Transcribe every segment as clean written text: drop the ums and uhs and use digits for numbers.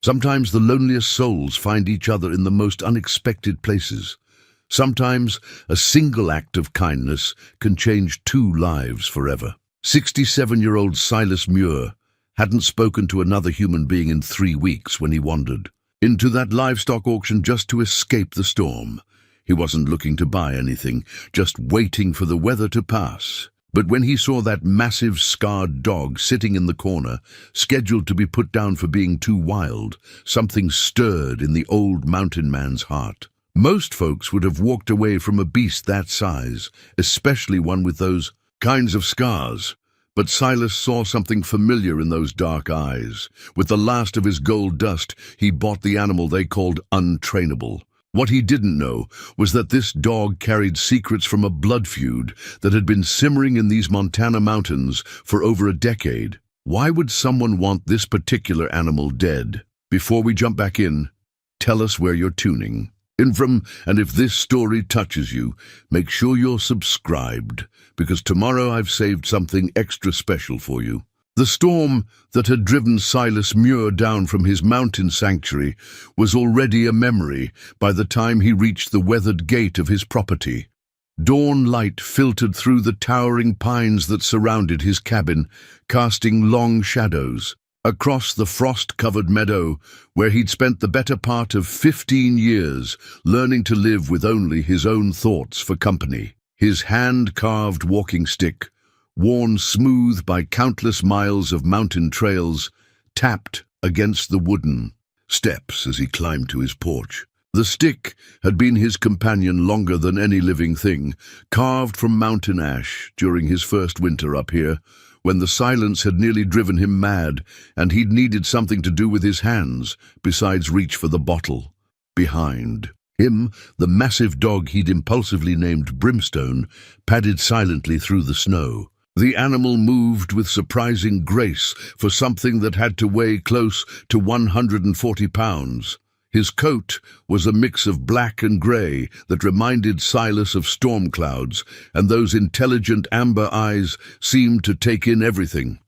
Sometimes the loneliest souls find each other in the most unexpected places. Sometimes a single act of kindness can change two lives forever. 67-year-old Silas Muir hadn't spoken to another human being in 3 weeks when he wandered into that livestock auction just to escape the storm. He wasn't looking to buy anything, just waiting for the weather to pass. But when he saw that massive, scarred dog sitting in the corner, scheduled to be put down for being too wild, something stirred in the old mountain man's heart. Most folks would have walked away from a beast that size, especially one with those kinds of scars. But Silas saw something familiar in those dark eyes. With the last of his gold dust, he bought the animal they called untrainable. What he didn't know was that this dog carried secrets from a blood feud that had been simmering in these Montana mountains for over a decade. Why would someone want this particular animal dead? Before we jump back in, tell us where you're tuning in from, and if this story touches you, make sure you're subscribed, because tomorrow I've saved something extra special for you. The storm that had driven Silas Muir down from his mountain sanctuary was already a memory by the time he reached the weathered gate of his property. Dawn light filtered through the towering pines that surrounded his cabin, casting long shadows across the frost-covered meadow where he'd spent the better part of 15 years learning to live with only his own thoughts for company. His hand-carved walking stick, worn smooth by countless miles of mountain trails, tapped against the wooden steps as he climbed to his porch. The stick had been his companion longer than any living thing, carved from mountain ash during his first winter up here, when the silence had nearly driven him mad, and he'd needed something to do with his hands besides reach for the bottle. Behind him, the massive dog he'd impulsively named Brimstone padded silently through the snow. The animal moved with surprising grace for something that had to weigh close to 140 pounds. His coat was a mix of black and grey that reminded Silas of storm clouds, and those intelligent amber eyes seemed to take in everything.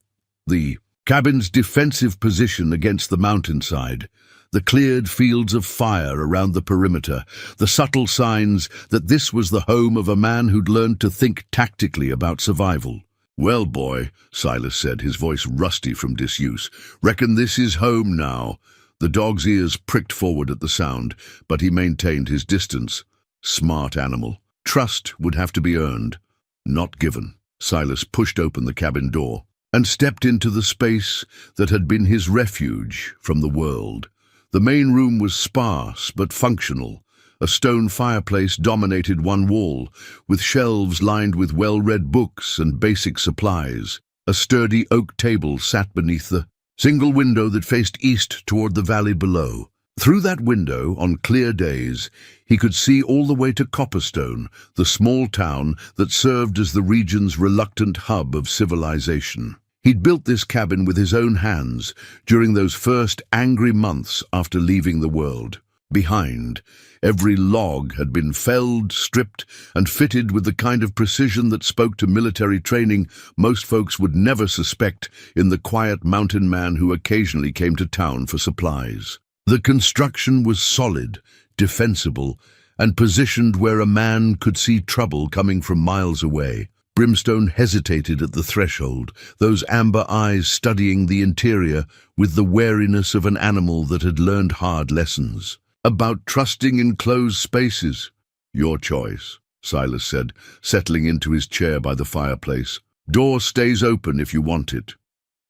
The cabin's defensive position against the mountainside, the cleared fields of fire around the perimeter, the subtle signs that this was the home of a man who'd learned to think tactically about survival. "Well, boy," Silas said, his voice rusty from disuse, "reckon this is home now." The dog's ears pricked forward at the sound, but he maintained his distance. Smart animal. Trust would have to be earned, not given. Silas pushed open the cabin door and stepped into the space that had been his refuge from the world. The main room was sparse but functional. A stone fireplace dominated one wall, with shelves lined with well-read books and basic supplies. A sturdy oak table sat beneath the single window that faced east toward the valley below. Through that window, on clear days, he could see all the way to Copperstone, the small town that served as the region's reluctant hub of civilization. He'd built this cabin with his own hands during those first angry months after leaving the world. Behind, every log had been felled, stripped, and fitted with the kind of precision that spoke to military training most folks would never suspect in the quiet mountain man who occasionally came to town for supplies. The construction was solid, defensible, and positioned where a man could see trouble coming from miles away. Brimstone hesitated at the threshold, those amber eyes studying the interior with the wariness of an animal that had learned hard lessons about trusting in closed spaces. "Your choice," Silas said, settling into his chair by the fireplace. "Door stays open if you want it."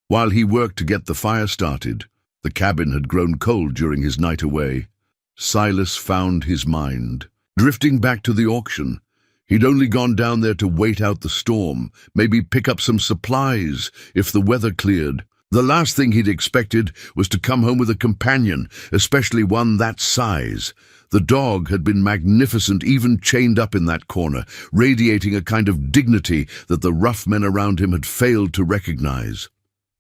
While he worked to get the fire started, the cabin had grown cold during his night away. Silas found his mind drifting back to the auction. He'd only gone down there to wait out the storm, maybe pick up some supplies if the weather cleared. The last thing he'd expected was to come home with a companion, especially one that size. The dog had been magnificent, even chained up in that corner, radiating a kind of dignity that the rough men around him had failed to recognize.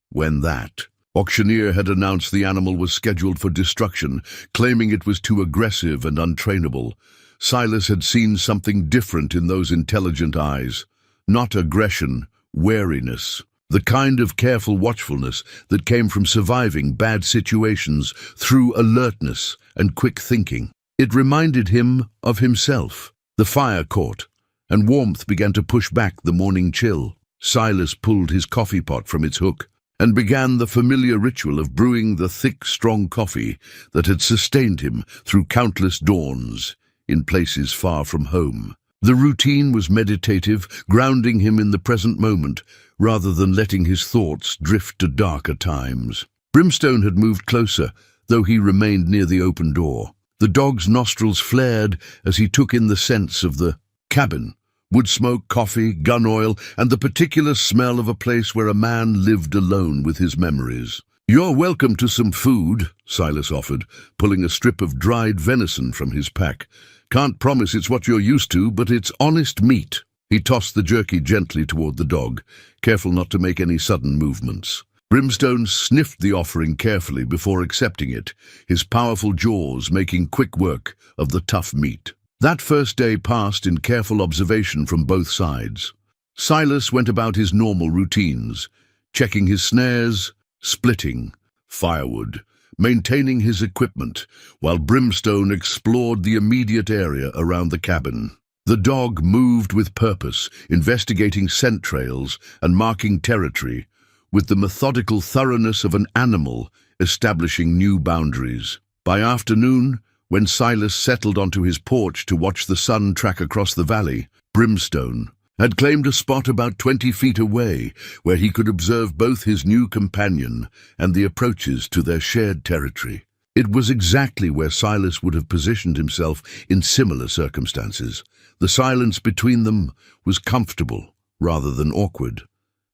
When that auctioneer had announced the animal was scheduled for destruction, claiming it was too aggressive and untrainable, Silas had seen something different in those intelligent eyes. Not aggression, wariness. the kind of careful watchfulness that came from surviving bad situations through alertness and quick thinking. It reminded him of himself. The fire caught, and warmth began to push back the morning chill. Silas pulled his coffee pot from its hook and began the familiar ritual of brewing the thick, strong coffee that had sustained him through countless dawns in places far from home. The routine was meditative, grounding him in the present moment rather than letting his thoughts drift to darker times. Brimstone had moved closer, though he remained near the open door. The dog's nostrils flared as he took in the scents of the cabin: wood smoke, coffee, gun oil, and the particular smell of a place where a man lived alone with his memories. "You're welcome to some food," Silas offered, pulling a strip of dried venison from his pack. "Can't promise it's what you're used to, but it's honest meat." He tossed the jerky gently toward the dog, careful not to make any sudden movements. Brimstone sniffed the offering carefully before accepting it, his powerful jaws making quick work of the tough meat. That first day passed in careful observation from both sides. Silas went about his normal routines, checking his snares, splitting firewood, maintaining his equipment, while Brimstone explored the immediate area around the cabin. The dog moved with purpose, investigating scent trails and marking territory, with the methodical thoroughness of an animal establishing new boundaries. By afternoon, when Silas settled onto his porch to watch the sun track across the valley, Brimstone had claimed a spot about 20 feet away where he could observe both his new companion and the approaches to their shared territory. It was exactly where Silas would have positioned himself in similar circumstances. The silence between them was comfortable rather than awkward.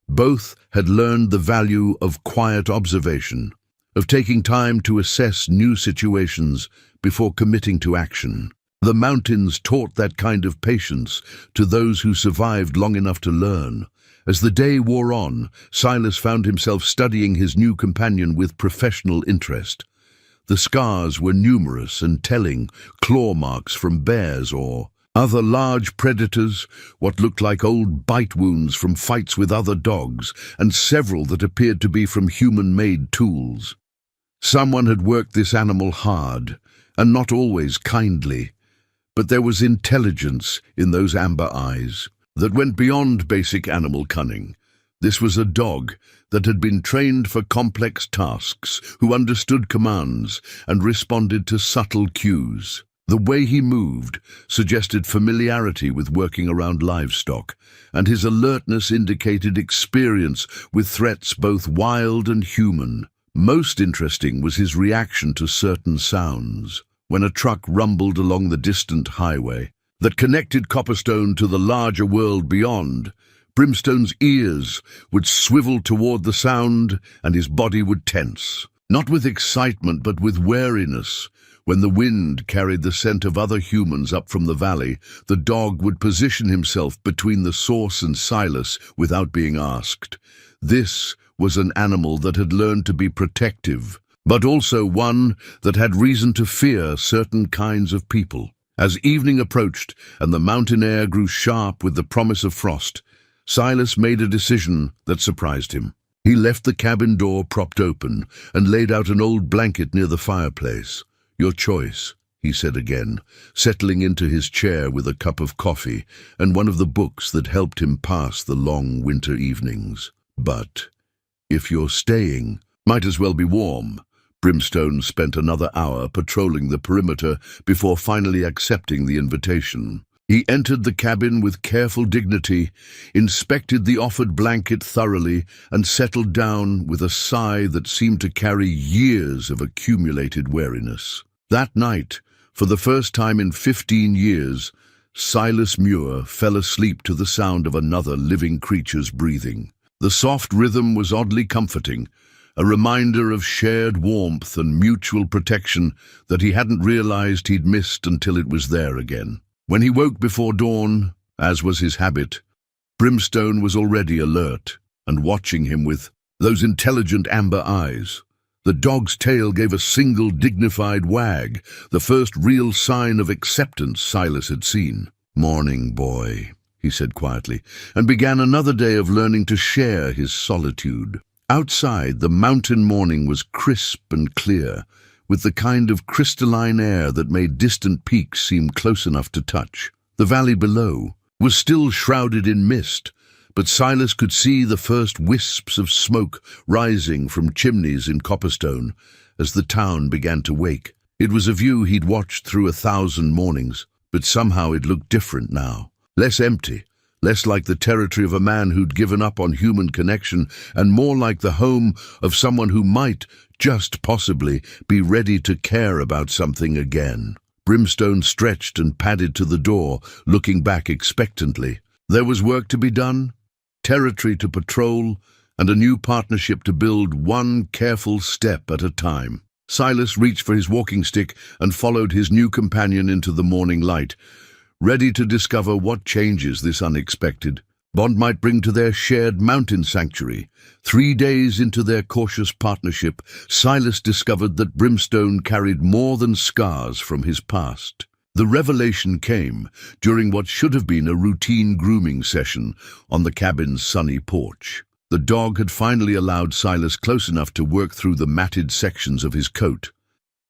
Both had learned the value of quiet observation, of taking time to assess new situations before committing to action. The mountains taught that kind of patience to those who survived long enough to learn. As the day wore on, Silas found himself studying his new companion with professional interest. The scars were numerous and telling: claw marks from bears or other large predators, what looked like old bite wounds from fights with other dogs, and several that appeared to be from human-made tools. Someone had worked this animal hard, and not always kindly, but there was intelligence in those amber eyes that went beyond basic animal cunning. This was a dog that had been trained for complex tasks, who understood commands and responded to subtle cues. The way he moved suggested familiarity with working around livestock, and his alertness indicated experience with threats both wild and human. Most interesting was his reaction to certain sounds. When a truck rumbled along the distant highway that connected Copperstone to the larger world beyond, Brimstone's ears would swivel toward the sound and his body would tense, not with excitement but with wariness. When the wind carried the scent of other humans up from the valley, the dog would position himself between the source and Silas without being asked. This was an animal that had learned to be protective, but also one that had reason to fear certain kinds of people. As evening approached and the mountain air grew sharp with the promise of frost, Silas made a decision that surprised him. He left the cabin door propped open and laid out an old blanket near the fireplace. "Your choice," he said again, settling into his chair with a cup of coffee and one of the books that helped him pass the long winter evenings. "But if you're staying, might as well be warm." Brimstone spent another hour patrolling the perimeter before finally accepting the invitation. He entered the cabin with careful dignity, inspected the offered blanket thoroughly, and settled down with a sigh that seemed to carry years of accumulated weariness. That night, for the first time in 15 years, Silas Muir fell asleep to the sound of another living creature's breathing. The soft rhythm was oddly comforting, a reminder of shared warmth and mutual protection that he hadn't realized he'd missed until it was there again. When he woke before dawn, as was his habit, Brimstone was already alert and watching him with those intelligent amber eyes. The dog's tail gave a single dignified wag, the first real sign of acceptance Silas had seen. "Morning, boy," he said quietly, and began another day of learning to share his solitude. Outside, the mountain morning was crisp and clear, with the kind of crystalline air that made distant peaks seem close enough to touch. The valley below was still shrouded in mist, but Silas could see the first wisps of smoke rising from chimneys in Copperstone as the town began to wake. It was a view he'd watched through 1,000 mornings, but somehow it looked different now. Less empty, less like the territory of a man who'd given up on human connection, and more like the home of someone who might, just possibly, be ready to care about something again. Brimstone stretched and padded to the door, looking back expectantly. There was work to be done, territory to patrol, and a new partnership to build, one careful step at a time. Silas reached for his walking stick and followed his new companion into the morning light, ready to discover what changes this unexpected bond might bring to their shared mountain sanctuary. 3 days into their cautious partnership, Silas discovered that Brimstone carried more than scars from his past. The revelation came during what should have been a routine grooming session on the cabin's sunny porch. The dog had finally allowed Silas close enough to work through the matted sections of his coat,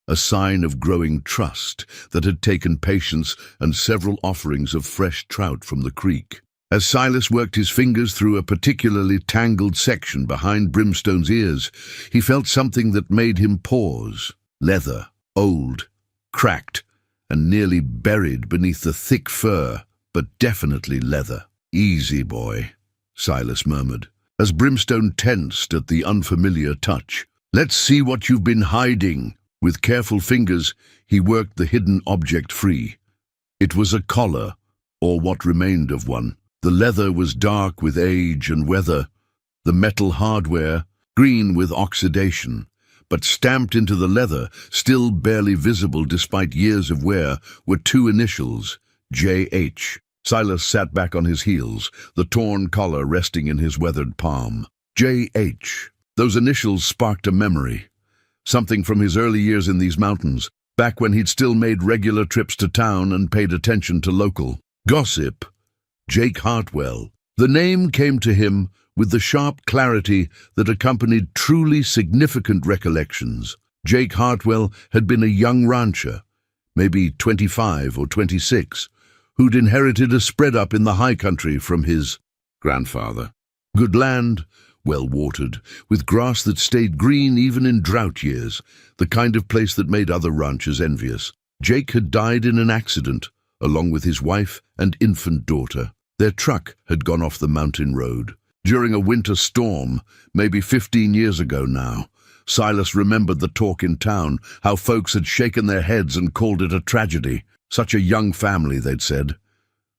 a sign of growing trust that had taken patience and several offerings of fresh trout from the creek. As Silas worked his fingers through a particularly tangled section behind Brimstone's ears, he felt something that made him pause. Leather, old, cracked, and nearly buried beneath the thick fur, but definitely leather. "Easy, boy," Silas murmured, as Brimstone tensed at the unfamiliar touch. "Let's see what you've been hiding." With careful fingers, he worked the hidden object free. It was a collar, or what remained of one. The leather was dark with age and weather, the metal hardware green with oxidation, but stamped into the leather, still barely visible despite years of wear, were 2 initials, J.H. Silas sat back on his heels, the torn collar resting in his weathered palm. J.H. Those initials sparked a memory. Something from his early years in these mountains, back when he'd still made regular trips to town and paid attention to local gossip. Jake Hartwell. The name came to him with the sharp clarity that accompanied truly significant recollections. Jake Hartwell had been a young rancher, maybe 25 or 26, who'd inherited a spread up in the high country from his grandfather. Good land, well-watered, with grass that stayed green even in drought years, the kind of place that made other ranchers envious. Jake had died in an accident, along with his wife and infant daughter. Their truck had gone off the mountain road. During a winter storm, maybe 15 years ago now, Silas remembered the talk in town, how folks had shaken their heads and called it a tragedy. Such a young family, they'd said.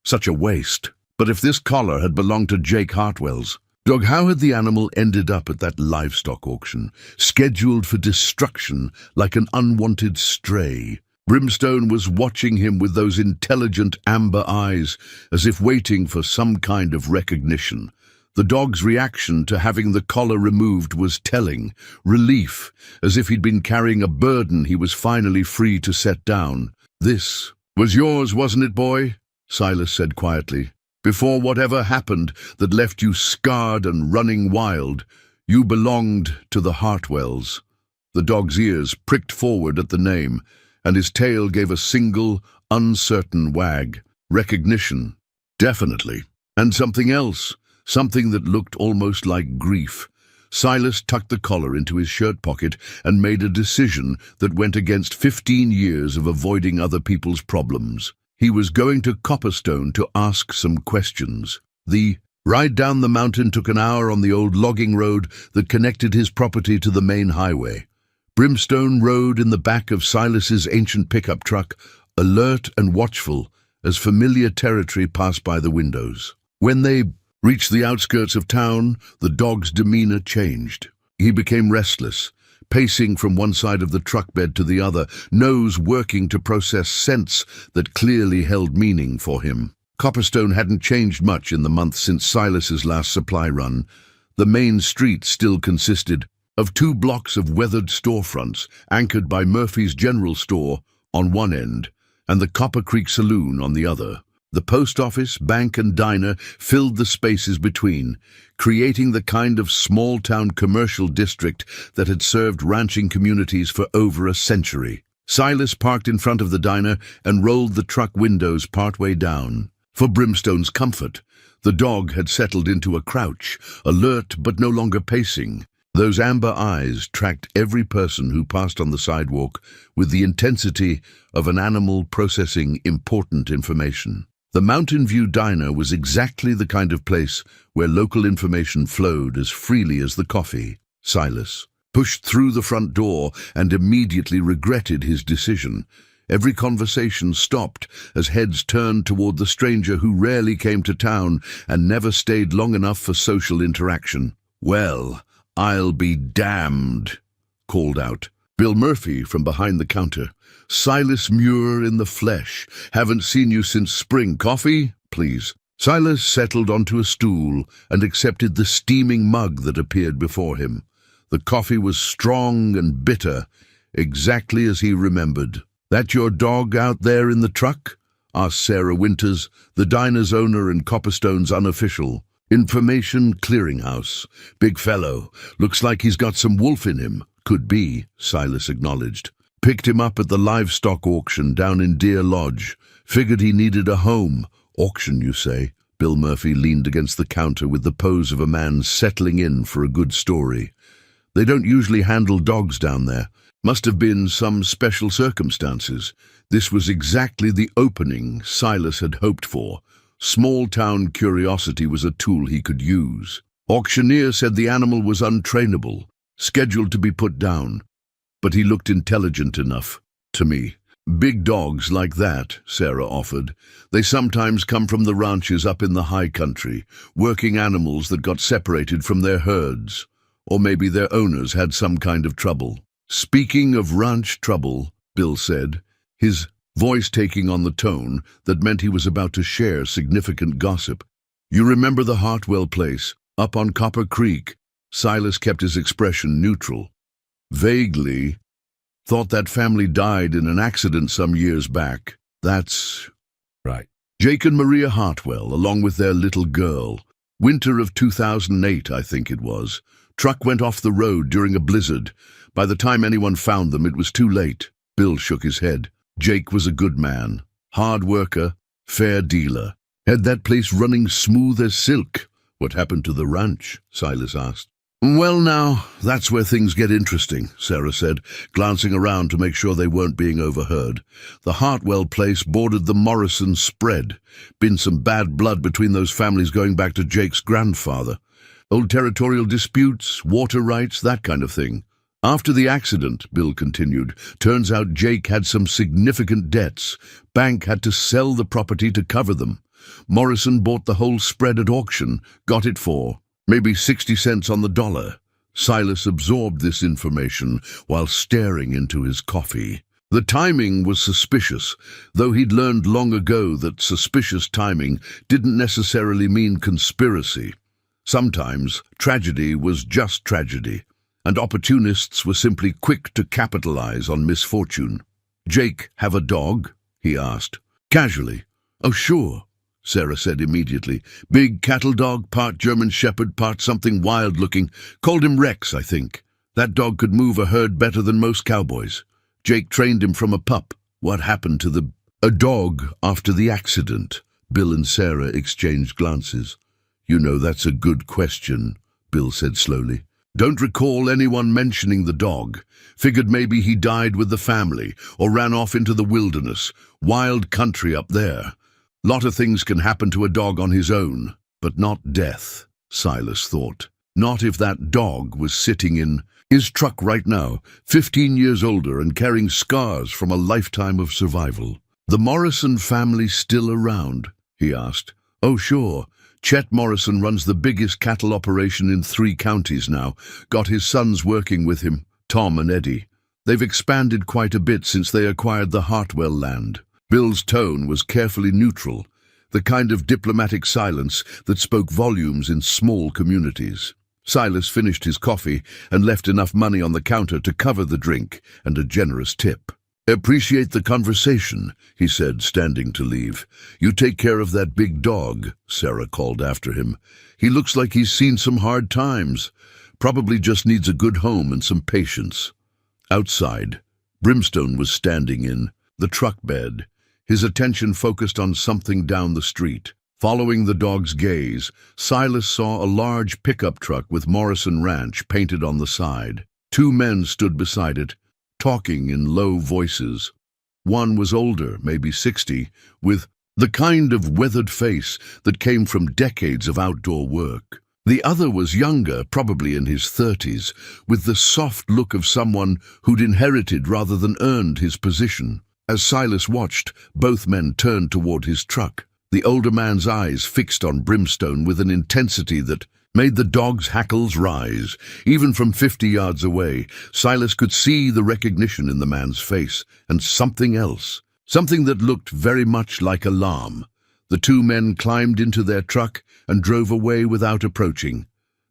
Such a waste. But if this collar had belonged to Jake Hartwell's, dog, how had the animal ended up at that livestock auction, scheduled for destruction like an unwanted stray? Brimstone was watching him with those intelligent amber eyes, as if waiting for some kind of recognition. The dog's reaction to having the collar removed was telling. Relief, as if he'd been carrying a burden he was finally free to set down. "This was yours, wasn't it, boy?" Silas said quietly. "Before whatever happened that left you scarred and running wild, you belonged to the Hartwells." The dog's ears pricked forward at the name, and his tail gave a single, uncertain wag. Recognition. Definitely. And something else. Something that looked almost like grief. Silas tucked the collar into his shirt pocket and made a decision that went against 15 years of avoiding other people's problems. He was going to Copperstone to ask some questions. The ride down the mountain took an hour on the old logging road that connected his property to the main highway. Brimstone rode in the back of Silas's ancient pickup truck, alert and watchful as familiar territory passed by the windows. When they reached the outskirts of town, the dog's demeanor changed. He became restless, pacing from one side of the truck bed to the other, nose working to process scents that clearly held meaning for him. Copperstone hadn't changed much in the months since Silas's last supply run. The main street still consisted of 2 blocks of weathered storefronts, anchored by Murphy's General Store on one end and the Copper Creek Saloon on the other. The post office, bank and diner filled the spaces between, creating the kind of small-town commercial district that had served ranching communities for over a century. Silas parked in front of the diner and rolled the truck windows partway down. For Brimstone's comfort, the dog had settled into a crouch, alert but no longer pacing. Those amber eyes tracked every person who passed on the sidewalk with the intensity of an animal processing important information. The Mountain View Diner was exactly the kind of place where local information flowed as freely as the coffee. Silas pushed through the front door and immediately regretted his decision. Every conversation stopped as heads turned toward the stranger who rarely came to town and never stayed long enough for social interaction. "Well, I'll be damned," called out Bill Murphy from behind the counter. "Silas Muir in the flesh. Haven't seen you since spring. Coffee, please." Silas settled onto a stool and accepted the steaming mug that appeared before him. The coffee was strong and bitter, exactly as he remembered. "That your dog out there in the truck?" asked Sarah Winters, the diner's owner and Copperstone's unofficial information clearinghouse. "Big fellow. Looks like he's got some wolf in him." "Could be," Silas acknowledged. "Picked him up at the livestock auction down in Deer Lodge. Figured he needed a home." "Auction, you say?" Bill Murphy leaned against the counter with the pose of a man settling in for a good story. "They don't usually handle dogs down there. Must have been some special circumstances." This was exactly the opening Silas had hoped for. Small-town curiosity was a tool he could use. Auctioneer said the animal was untrainable, scheduled to be put down. But he looked intelligent enough, to me. "Big dogs like that," Sarah offered. "They sometimes come from the ranches up in the high country, working animals that got separated from their herds. Or maybe their owners had some kind of trouble." "Speaking of ranch trouble," Bill said, his voice taking on the tone that meant he was about to share significant gossip. "You remember the Hartwell place, up on Copper Creek?" Silas kept his expression neutral. "Vaguely. Thought that family died in an accident some years back." "That's right. Jake and Maria Hartwell, along with their little girl. Winter of 2008, I think it was. Truck went off the road during a blizzard. By the time anyone found them, it was too late." Bill shook his head. "Jake was a good man. Hard worker, fair dealer. Had that place running smooth as silk." "What happened to the ranch?" Silas asked. "Well now, that's where things get interesting," Sarah said, glancing around to make sure they weren't being overheard. "The Hartwell place bordered the Morrison spread. Been some bad blood between those families going back to Jake's grandfather. Old territorial disputes, water rights, that kind of thing. After the accident," Bill continued, "turns out Jake had some significant debts. Bank had to sell the property to cover them. Morrison bought the whole spread at auction, got it for maybe 60 cents on the dollar." Silas absorbed this information while staring into his coffee. The timing was suspicious, though he'd learned long ago that suspicious timing didn't necessarily mean conspiracy. Sometimes tragedy was just tragedy, and opportunists were simply quick to capitalize on misfortune. "Jake have a dog?" he asked. Casually. "Oh, sure," Sarah said immediately. "Big cattle dog, part German shepherd, part something wild-looking. Called him Rex, I think. That dog could move a herd better than most cowboys. Jake trained him from a pup." "What happened to the dog after the accident?" Bill and Sarah exchanged glances. "You know, that's a good question," Bill said slowly. "Don't recall anyone mentioning the dog. Figured maybe he died with the family or ran off into the wilderness. Wild country up there. Lot of things can happen to a dog on his own, but not death," Silas thought. Not if that dog was sitting in his truck right now, 15 years older and carrying scars from a lifetime of survival. "The Morrison family still around?" he asked. "Oh, sure. Chet Morrison runs the biggest cattle operation in 3 counties now. Got his sons working with him, Tom and Eddie. They've expanded quite a bit since they acquired the Hartwell land." Bill's tone was carefully neutral, the kind of diplomatic silence that spoke volumes in small communities. Silas finished his coffee and left enough money on the counter to cover the drink and a generous tip. "Appreciate the conversation," he said, standing to leave. "You take care of that big dog," Sarah called after him. "He looks like he's seen some hard times. Probably just needs a good home and some patience." Outside, Brimstone was standing in the truck bed, his attention focused on something down the street. Following the dog's gaze, Silas saw a large pickup truck with Morrison Ranch painted on the side. Two men stood beside it, talking in low voices. One was older, maybe 60, with the kind of weathered face that came from decades of outdoor work. The other was younger, probably in his 30s, with the soft look of someone who'd inherited rather than earned his position. As Silas watched, both men turned toward his truck, the older man's eyes fixed on Brimstone with an intensity that made the dog's hackles rise. Even from 50 yards away, Silas could see the recognition in the man's face, and something else, something that looked very much like alarm. The two men climbed into their truck and drove away without approaching,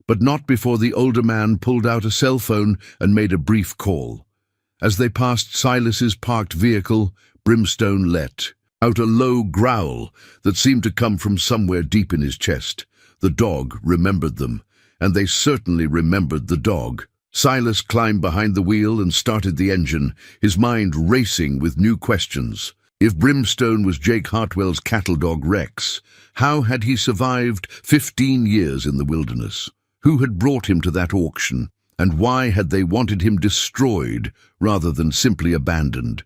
but not before the older man pulled out a cell phone and made a brief call. As they passed Silas's parked vehicle, Brimstone let out a low growl that seemed to come from somewhere deep in his chest. The dog remembered them, and they certainly remembered the dog. Silas climbed behind the wheel and started the engine, his mind racing with new questions. If Brimstone was Jake Hartwell's cattle dog Rex, how had he survived 15 years in the wilderness? Who had brought him to that auction, and why had they wanted him destroyed rather than simply abandoned?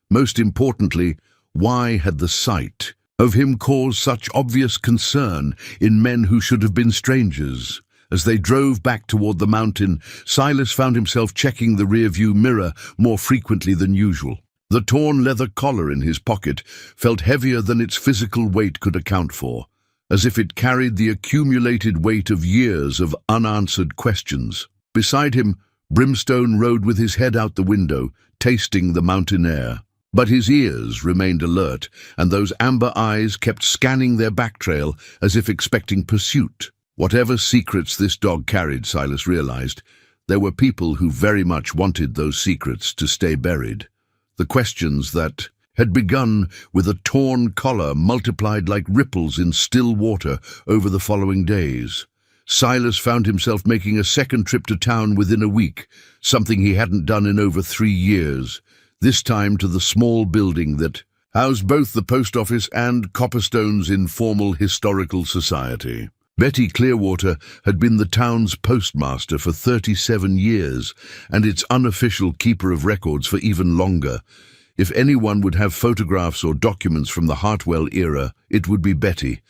Most importantly, why had the sight of him caused such obvious concern in men who should have been strangers? As they drove back toward the mountain, Silas found himself checking the rearview mirror more frequently than usual. The torn leather collar in his pocket felt heavier than its physical weight could account for, as if it carried the accumulated weight of years of unanswered questions. Beside him, Brimstone rode with his head out the window, tasting the mountain air. But his ears remained alert, and those amber eyes kept scanning their back trail as if expecting pursuit. Whatever secrets this dog carried, Silas realized, there were people who very much wanted those secrets to stay buried. The questions that had begun with a torn collar multiplied like ripples in still water over the following days. Silas found himself making a second trip to town within a week, something he hadn't done in over 3 years, this time to the small building that housed both the post office and Copperstone's informal historical society. Betty Clearwater had been the town's postmaster for 37 years, and its unofficial keeper of records for even longer. If anyone would have photographs or documents from the Hartwell era, it would be Betty.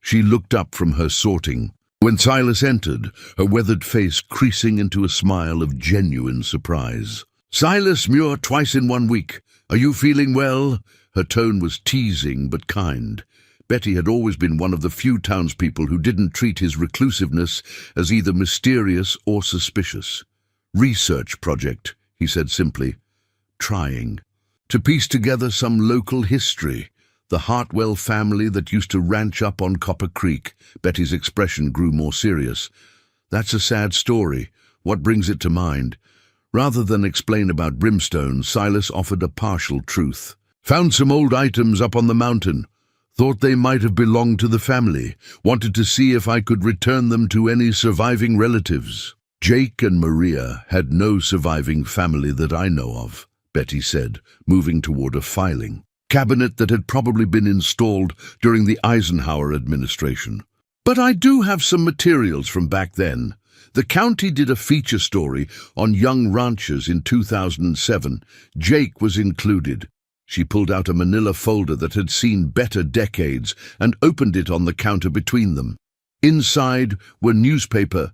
She looked up from her sorting when Silas entered, her weathered face creasing into a smile of genuine surprise. "Silas Muir, twice in 1 week. Are you feeling well?" Her tone was teasing but kind. Betty had always been one of the few townspeople who didn't treat his reclusiveness as either mysterious or suspicious. "Research project," he said simply. "Trying to piece together some local history. The Hartwell family that used to ranch up on Copper Creek." Betty's expression grew more serious. "That's a sad story. What brings it to mind?" Rather than explain about Brimstone, Silas offered a partial truth. "Found some old items up on the mountain. Thought they might have belonged to the family. Wanted to see if I could return them to any surviving relatives." "Jake and Maria had no surviving family that I know of," Betty said, moving toward a filing cabinet that had probably been installed during the Eisenhower administration. "But I do have some materials from back then. The county did a feature story on young ranchers in 2007. Jake was included." She pulled out a manila folder that had seen better decades and opened it on the counter between them. Inside were newspaper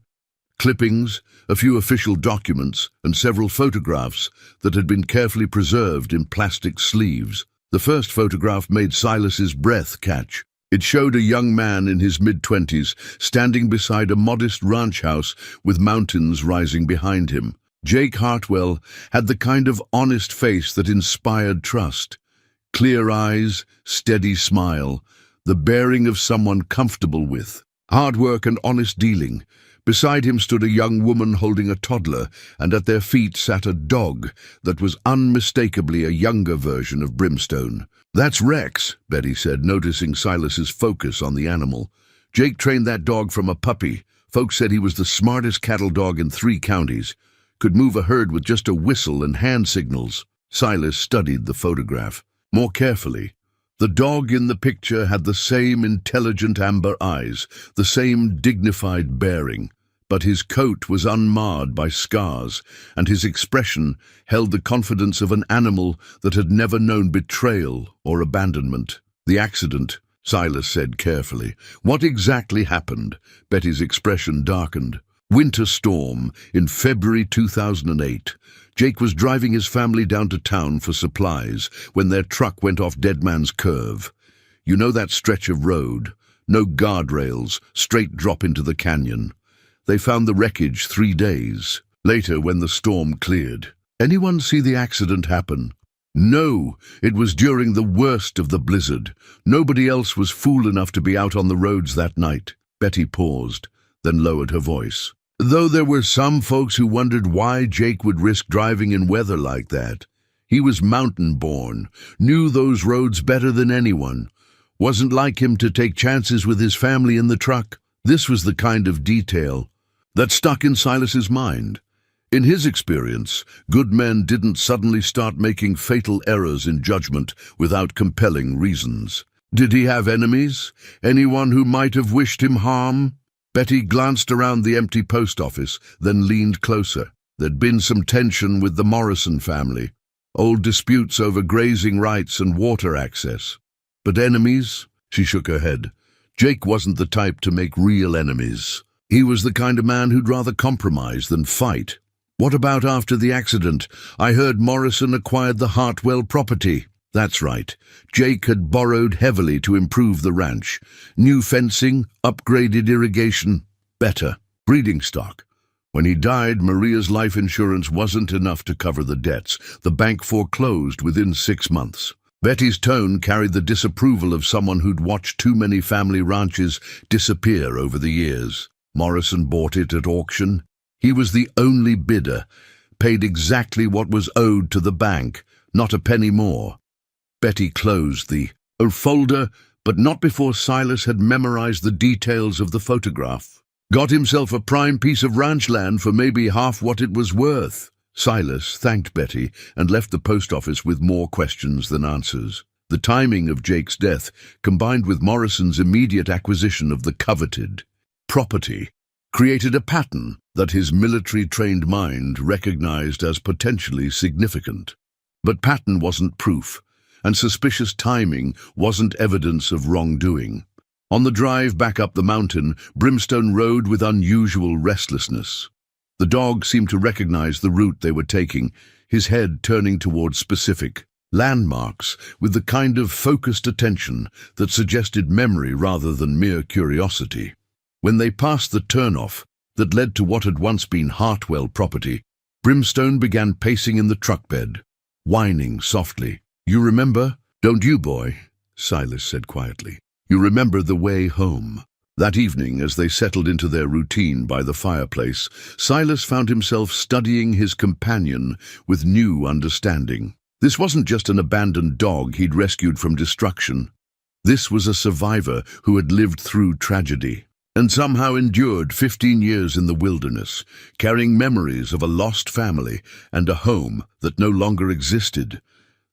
clippings, a few official documents, and several photographs that had been carefully preserved in plastic sleeves. The first photograph made Silas's breath catch. It showed a young man in his mid-20s standing beside a modest ranch house with mountains rising behind him. Jake Hartwell had the kind of honest face that inspired trust. Clear eyes, steady smile, the bearing of someone comfortable with. Hard work and honest dealing. Beside him stood a young woman holding a toddler, and at their feet sat a dog that was unmistakably a younger version of Brimstone. "That's Rex," Betty said, noticing Silas's focus on the animal. "Jake trained that dog from a puppy. Folks said he was the smartest cattle dog in 3 counties. Could move a herd with just a whistle and hand signals." Silas studied the photograph more carefully. The dog in the picture had the same intelligent amber eyes, the same dignified bearing, but his coat was unmarred by scars, and his expression held the confidence of an animal that had never known betrayal or abandonment. "The accident," Silas said carefully. "What exactly happened?" Betty's expression darkened. "Winter storm in February 2008. Jake was driving his family down to town for supplies when their truck went off Dead Man's Curve. You know that stretch of road? No guardrails, straight drop into the canyon. They found the wreckage 3 days later when the storm cleared. Anyone see the accident happen?" "No, it was during the worst of the blizzard. Nobody else was fool enough to be out on the roads that night." Betty paused, then lowered her voice. "Though there were some folks who wondered why Jake would risk driving in weather like that. He was mountain-born, knew those roads better than anyone. Wasn't like him to take chances with his family in the truck." This was the kind of detail that stuck in Silas's mind. In his experience, good men didn't suddenly start making fatal errors in judgment without compelling reasons. Did he have enemies? Anyone who might have wished him harm? Betty glanced around the empty post office, then leaned closer. There'd been some tension with the Morrison family, old disputes over grazing rights and water access. But enemies? She shook her head. Jake wasn't the type to make real enemies. He was the kind of man who'd rather compromise than fight. "What about after the accident? I heard Morrison acquired the Hartwell property." "That's right. Jake had borrowed heavily to improve the ranch. New fencing, upgraded irrigation, better breeding stock. When he died, Maria's life insurance wasn't enough to cover the debts. The bank foreclosed within 6 months. Betty's tone carried the disapproval of someone who'd watched too many family ranches disappear over the years. Morrison bought it at auction. He was the only bidder, paid exactly what was owed to the bank, not a penny more. Betty closed the folder, but not before Silas had memorized the details of the photograph. "Got himself a prime piece of ranch land for maybe half what it was worth." Silas thanked Betty and left the post office with more questions than answers. The timing of Jake's death, combined with Morrison's immediate acquisition of the coveted property, created a pattern that his military-trained mind recognized as potentially significant. But pattern wasn't proof, and suspicious timing wasn't evidence of wrongdoing. On the drive back up the mountain, Brimstone rode with unusual restlessness. The dog seemed to recognize the route they were taking, his head turning towards specific landmarks with the kind of focused attention that suggested memory rather than mere curiosity. When they passed the turnoff that led to what had once been Hartwell property, Brimstone began pacing in the truck bed, whining softly. "You remember, don't you, boy?" Silas said quietly. "You remember the way home." That evening, as they settled into their routine by the fireplace, Silas found himself studying his companion with new understanding. This wasn't just an abandoned dog he'd rescued from destruction. This was a survivor who had lived through tragedy and somehow endured 15 years in the wilderness, carrying memories of a lost family and a home that no longer existed.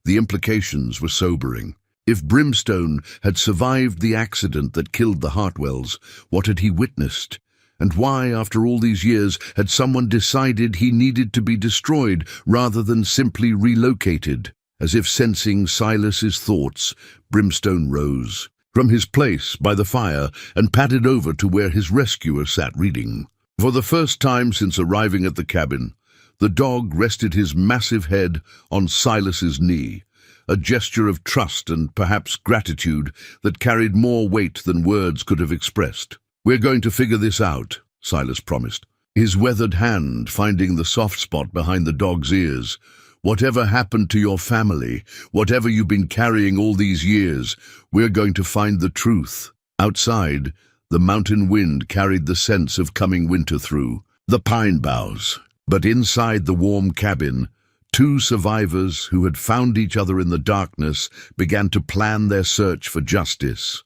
The implications were sobering. If Brimstone had survived the accident that killed the Hartwells, what had he witnessed? And why, after all these years, had someone decided he needed to be destroyed rather than simply relocated? As if sensing Silas's thoughts, Brimstone rose from his place by the fire and padded over to where his rescuer sat reading. For the first time since arriving at the cabin, the dog rested his massive head on Silas's knee, a gesture of trust and perhaps gratitude that carried more weight than words could have expressed. "We're going to figure this out," Silas promised, his weathered hand finding the soft spot behind the dog's ears. "Whatever happened to your family, whatever you've been carrying all these years, we're going to find the truth." Outside, The mountain wind carried the sense of coming winter through the pine boughs. But inside the warm cabin, two survivors who had found each other in the darkness began to plan their search for justice,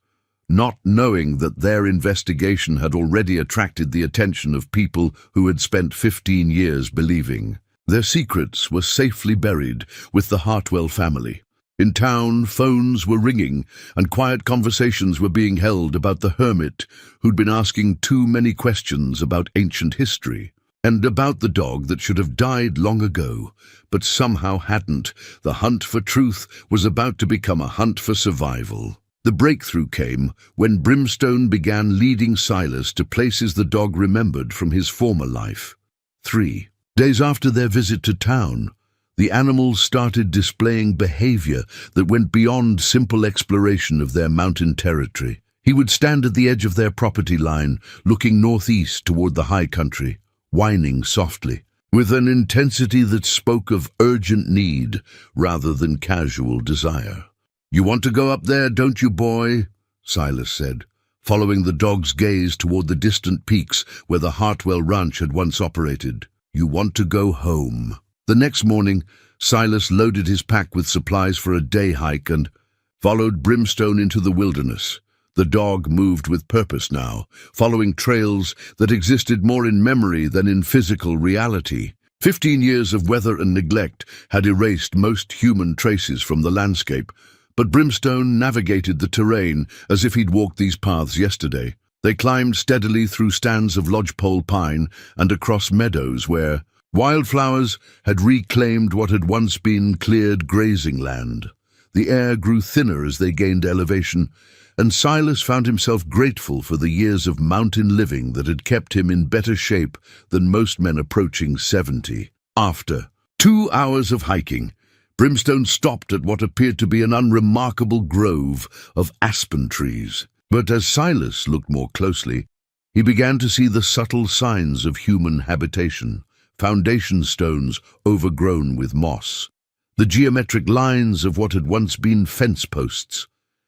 not knowing that their investigation had already attracted the attention of people who had spent 15 years believing their secrets were safely buried with the Hartwell family. In town, phones were ringing, and quiet conversations were being held about the hermit who'd been asking too many questions about ancient history, and about the dog that should have died long ago, but somehow hadn't. The hunt for truth was about to become a hunt for survival. The breakthrough came when Brimstone began leading Silas to places the dog remembered from his former life. 3 days after their visit to town, the animals started displaying behavior that went beyond simple exploration of their mountain territory. He would stand at the edge of their property line, looking northeast toward the high country, whining softly, with an intensity that spoke of urgent need rather than casual desire. "You want to go up there, don't you, boy?" Silas said, following the dog's gaze toward the distant peaks where the Hartwell ranch had once operated. "You want to go home." The next morning, Silas loaded his pack with supplies for a day hike and followed Brimstone into the wilderness. The dog moved with purpose now, following trails that existed more in memory than in physical reality. 15 years of weather and neglect had erased most human traces from the landscape, but Brimstone navigated the terrain as if he'd walked these paths yesterday. They climbed steadily through stands of lodgepole pine and across meadows where wildflowers had reclaimed what had once been cleared grazing land. The air grew thinner as they gained elevation, and Silas found himself grateful for the years of mountain living that had kept him in better shape than most men approaching 70. After 2 hours of hiking, Brimstone stopped at what appeared to be an unremarkable grove of aspen trees. But as Silas looked more closely, he began to see the subtle signs of human habitation. Foundation stones overgrown with moss, the geometric lines of what had once been fence posts,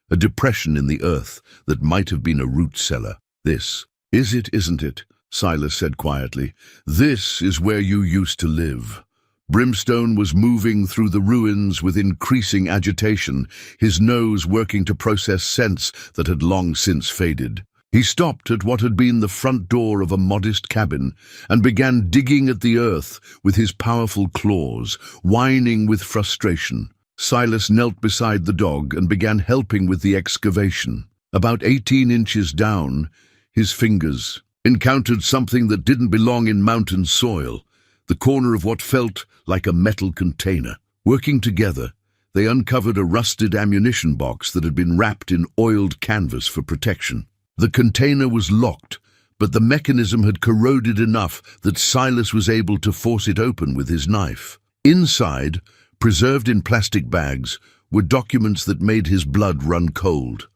a depression in the earth that might have been a root cellar. "This is it, isn't it?" Silas said quietly. "This is where you used to live." Brimstone was moving through the ruins with increasing agitation, his nose working to process scents that had long since faded. He stopped at what had been the front door of a modest cabin and began digging at the earth with his powerful claws, whining with frustration. Silas knelt beside the dog and began helping with the excavation. About 18 inches down, his fingers encountered something that didn't belong in mountain soil, the corner of what felt like a metal container. Working together, they uncovered a rusted ammunition box that had been wrapped in oiled canvas for protection. The container was locked, but the mechanism had corroded enough that Silas was able to force it open with his knife. Inside, preserved in plastic bags, were documents that made his blood run cold.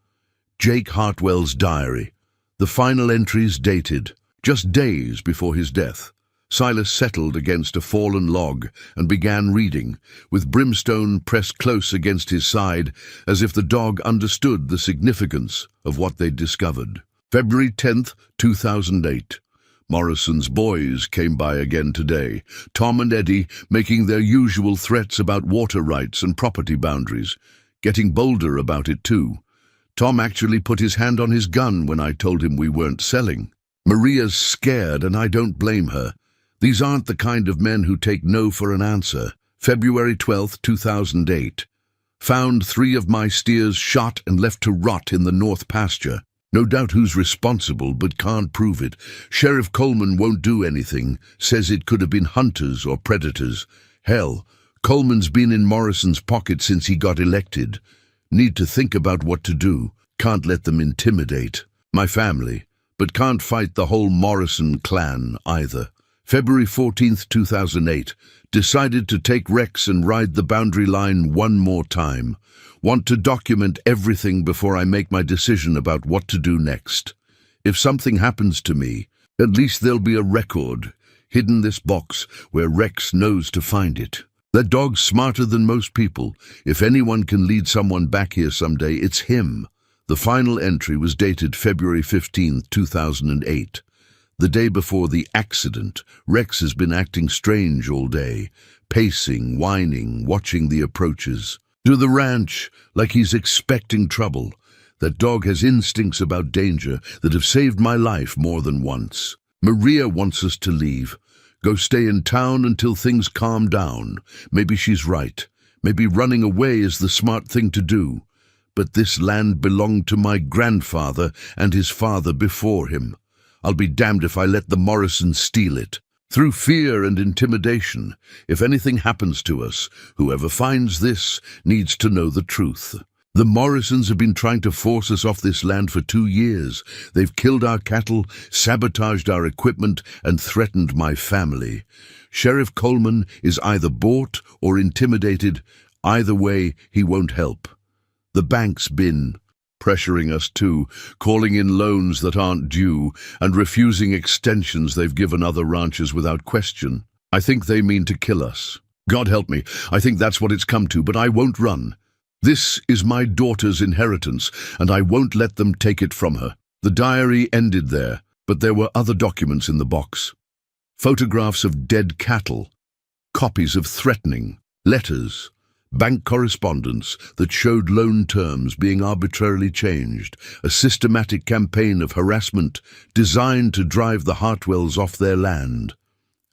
Jake Hartwell's diary, the final entries dated just days before his death. Silas settled against a fallen log and began reading, with Brimstone pressed close against his side as if the dog understood the significance of what they'd discovered. February 10th, 2008. Morrison's boys came by again today, Tom and Eddie making their usual threats about water rights and property boundaries, getting bolder about it too. Tom actually put his hand on his gun when I told him we weren't selling. Maria's scared, and I don't blame her. These aren't the kind of men who take no for an answer. February 12th, 2008. Found 3 of my steers shot and left to rot in the north pasture. No doubt who's responsible, but can't prove it. Sheriff Coleman won't do anything, says it could have been hunters or predators. Hell, Coleman's been in Morrison's pocket since he got elected. Need to think about what to do. Can't let them intimidate my family, but can't fight the whole Morrison clan either. February 14th, 2008. Decided to take Rex and ride the boundary line one more time. Want to document everything before I make my decision about what to do next. If something happens to me, at least there'll be a record, hidden this box where Rex knows to find it. That dog's smarter than most people. If anyone can lead someone back here someday, it's him. The final entry was dated February 15, 2008. The day before the accident, Rex has been acting strange all day, pacing, whining, watching the approaches. To the ranch, like he's expecting trouble. That dog has instincts about danger that have saved my life more than once. Maria wants us to leave. Go stay in town until things calm down. Maybe she's right. Maybe running away is the smart thing to do. But this land belonged to my grandfather and his father before him. I'll be damned if I let the Morrisons steal it. Through fear and intimidation, if anything happens to us, whoever finds this needs to know the truth. The Morrisons have been trying to force us off this land for 2 years. They've killed our cattle, sabotaged our equipment, and threatened my family. Sheriff Coleman is either bought or intimidated. Either way, he won't help. The bank's been pressuring us too, calling in loans that aren't due, and refusing extensions they've given other ranchers without question. I think they mean to kill us. God help me, I think that's what it's come to, but I won't run. This is my daughter's inheritance, and I won't let them take it from her. The diary ended there, but there were other documents in the box. Photographs of dead cattle, copies of threatening, letters, bank correspondence that showed loan terms being arbitrarily changed, a systematic campaign of harassment designed to drive the Hartwells off their land.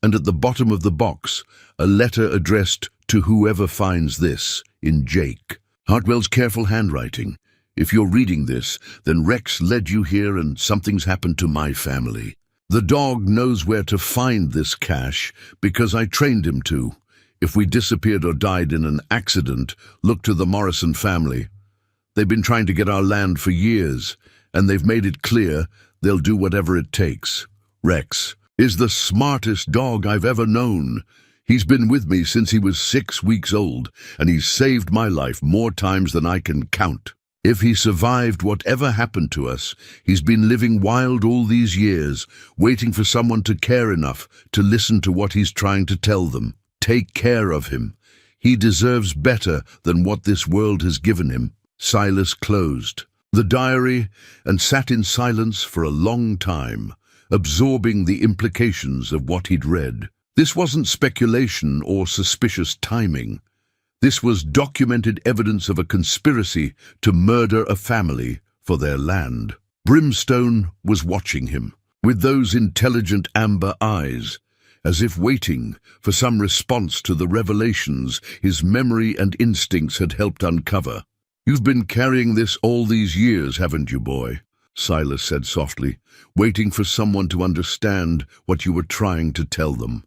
And at the bottom of the box, a letter addressed to whoever finds this, in Jake. Hartwell's careful handwriting. If you're reading this, then Rex led you here and something's happened to my family. The dog knows where to find this cash because I trained him to. If we disappeared or died in an accident, look to the Morrison family. They've been trying to get our land for years, and they've made it clear they'll do whatever it takes. Rex is the smartest dog I've ever known. He's been with me since he was 6 weeks old, and he's saved my life more times than I can count. If he survived whatever happened to us, he's been living wild all these years, waiting for someone to care enough to listen to what he's trying to tell them. Take care of him. He deserves better than what this world has given him. Silas closed the diary and sat in silence for a long time, absorbing the implications of what he'd read. This wasn't speculation or suspicious timing. This was documented evidence of a conspiracy to murder a family for their land. Brimstone was watching him, with those intelligent amber eyes, as if waiting for some response to the revelations his memory and instincts had helped uncover. "You've been carrying this all these years, haven't you, boy?" Silas said softly, waiting for someone to understand what you were trying to tell them.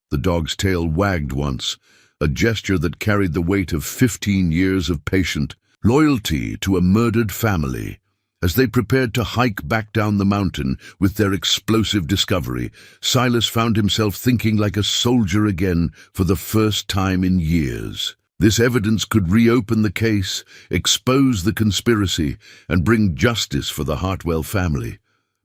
The dog's tail wagged once, a gesture that carried the weight of 15 years of patient loyalty to a murdered family. As they prepared to hike back down the mountain with their explosive discovery, Silas found himself thinking like a soldier again for the first time in years. This evidence could reopen the case, expose the conspiracy, and bring justice for the Hartwell family.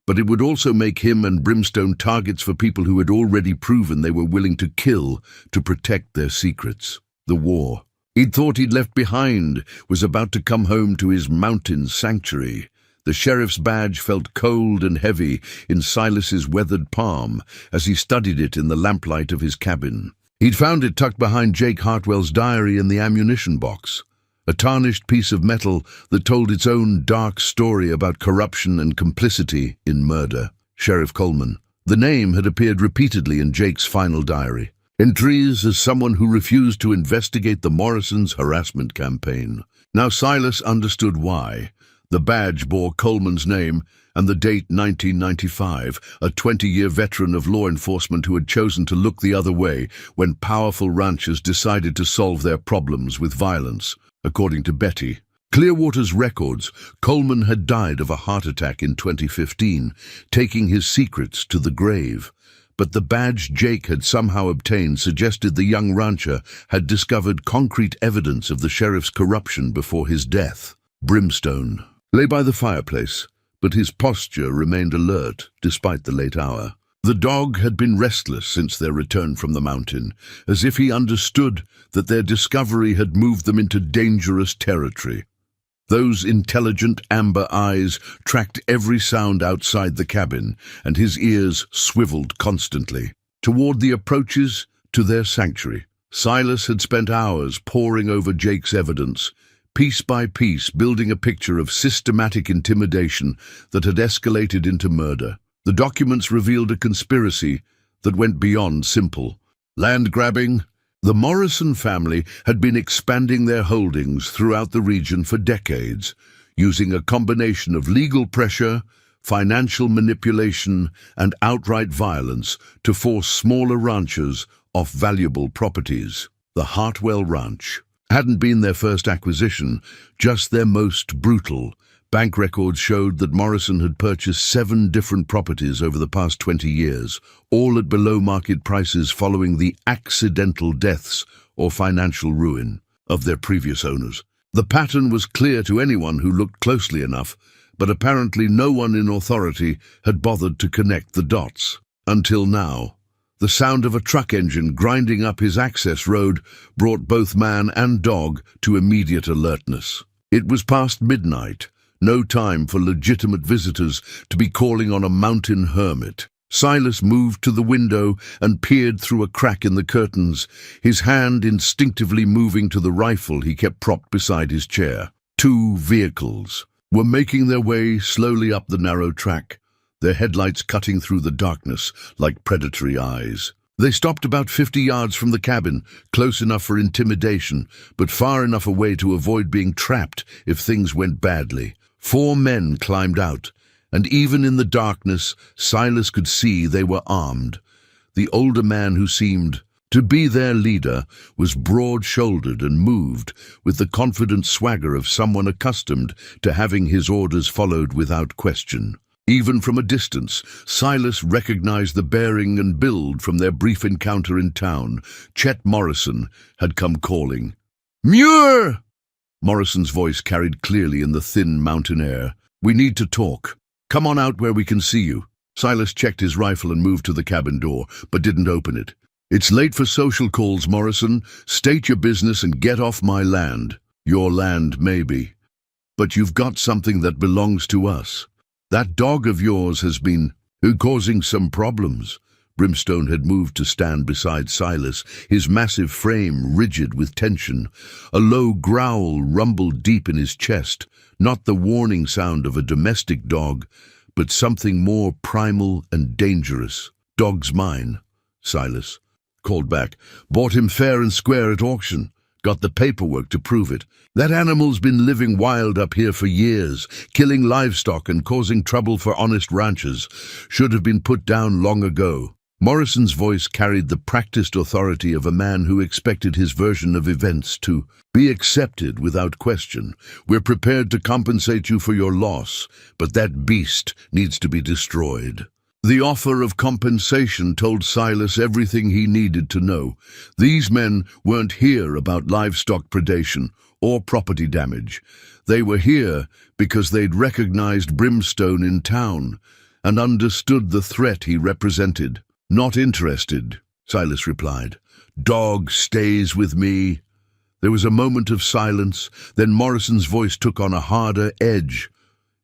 But it would also make him and Brimstone targets for people who had already proven they were willing to kill to protect their secrets. The war he'd thought he'd left behind was about to come home to his mountain sanctuary. The sheriff's badge felt cold and heavy in Silas's weathered palm as he studied it in the lamplight of his cabin. He'd found it tucked behind Jake Hartwell's diary in the ammunition box, a tarnished piece of metal that told its own dark story about corruption and complicity in murder. Sheriff Coleman. The name had appeared repeatedly in Jake's final diary. Entries as someone who refused to investigate the Morrisons' harassment campaign. Now Silas understood why. The badge bore Coleman's name and the date 1995, a 20-year veteran of law enforcement who had chosen to look the other way when powerful ranchers decided to solve their problems with violence. According to Betty, Clearwater's records, Coleman had died of a heart attack in 2015, taking his secrets to the grave. But the badge Jake had somehow obtained suggested the young rancher had discovered concrete evidence of the sheriff's corruption before his death. Brimstone lay by the fireplace, but his posture remained alert despite the late hour. The dog had been restless since their return from the mountain, as if he understood that their discovery had moved them into dangerous territory. Those intelligent amber eyes tracked every sound outside the cabin, and his ears swiveled constantly toward the approaches to their sanctuary. Silas had spent hours poring over Jake's evidence, piece by piece building a picture of systematic intimidation that had escalated into murder. The documents revealed a conspiracy that went beyond simple land grabbing. The Morrison family had been expanding their holdings throughout the region for decades, using a combination of legal pressure, financial manipulation, and outright violence to force smaller ranchers off valuable properties. The Hartwell Ranch hadn't been their first acquisition, just their most brutal. Bank records showed that Morrison had purchased 7 different properties over the past 20 years, all at below-market prices following the accidental deaths or financial ruin of their previous owners. The pattern was clear to anyone who looked closely enough, but apparently no one in authority had bothered to connect the dots. Until now, the sound of a truck engine grinding up his access road brought both man and dog to immediate alertness. It was past midnight. No time for legitimate visitors to be calling on a mountain hermit. Silas moved to the window and peered through a crack in the curtains, his hand instinctively moving to the rifle he kept propped beside his chair. 2 vehicles were making their way slowly up the narrow track, their headlights cutting through the darkness like predatory eyes. They stopped about 50 yards from the cabin, close enough for intimidation, but far enough away to avoid being trapped if things went badly. 4 men climbed out, and even in the darkness, Silas could see they were armed. The older man who seemed to be their leader was broad-shouldered and moved with the confident swagger of someone accustomed to having his orders followed without question. Even from a distance, Silas recognized the bearing and build from their brief encounter in town. Chet Morrison had come calling. "Muir!" Morrison's voice carried clearly in the thin mountain air. "We need to talk. Come on out where we can see you." Silas checked his rifle and moved to the cabin door, but didn't open it. "It's late for social calls, Morrison. State your business and get off my land." "Your land, maybe. But you've got something that belongs to us. That dog of yours has been causing some problems." Brimstone had moved to stand beside Silas, his massive frame rigid with tension. A low growl rumbled deep in his chest, not the warning sound of a domestic dog, but something more primal and dangerous. "Dog's mine," Silas called back. "Bought him fair and square at auction. Got the paperwork to prove it. That animal's been living wild up here for years, killing livestock and causing trouble for honest ranchers. Should have been put down long ago." Morrison's voice carried the practiced authority of a man who expected his version of events to be accepted without question. "We're prepared to compensate you for your loss, but that beast needs to be destroyed." The offer of compensation told Silas everything he needed to know. These men weren't here about livestock predation or property damage. They were here because they'd recognized Brimstone in town and understood the threat he represented. "Not interested," Silas replied. "Dog stays with me." There was a moment of silence, then Morrison's voice took on a harder edge.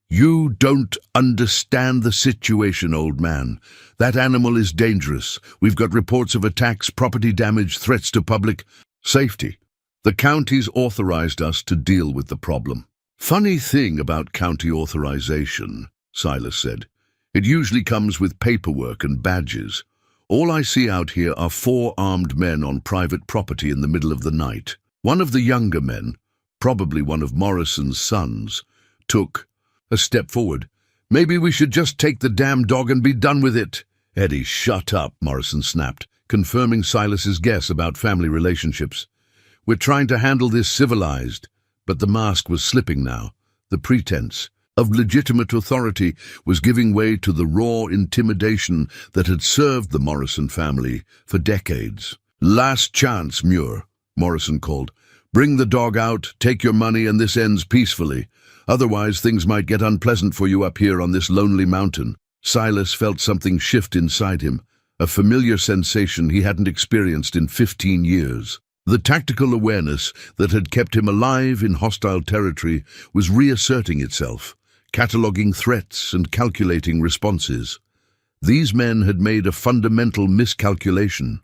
"You don't understand the situation, old man. That animal is dangerous. We've got reports of attacks, property damage, threats to public safety. The county's authorized us to deal with the problem." "Funny thing about county authorization," Silas said. "It usually comes with paperwork and badges. All I see out here are 4 armed men on private property in the middle of the night." One of the younger men, probably one of Morrison's sons, took a step forward. "Maybe we should just take the damn dog and be done with it." "Eddie, shut up," Morrison snapped, confirming Silas's guess about family relationships. "We're trying to handle this civilized." But the mask was slipping now. The pretense of legitimate authority was giving way to the raw intimidation that had served the Morrison family for decades. "Last chance, Muir," Morrison called. "Bring the dog out, take your money, and this ends peacefully. Otherwise, things might get unpleasant for you up here on this lonely mountain." Silas felt something shift inside him, a familiar sensation he hadn't experienced in 15 years. The tactical awareness that had kept him alive in hostile territory was reasserting itself, cataloguing threats and calculating responses. These men had made a fundamental miscalculation.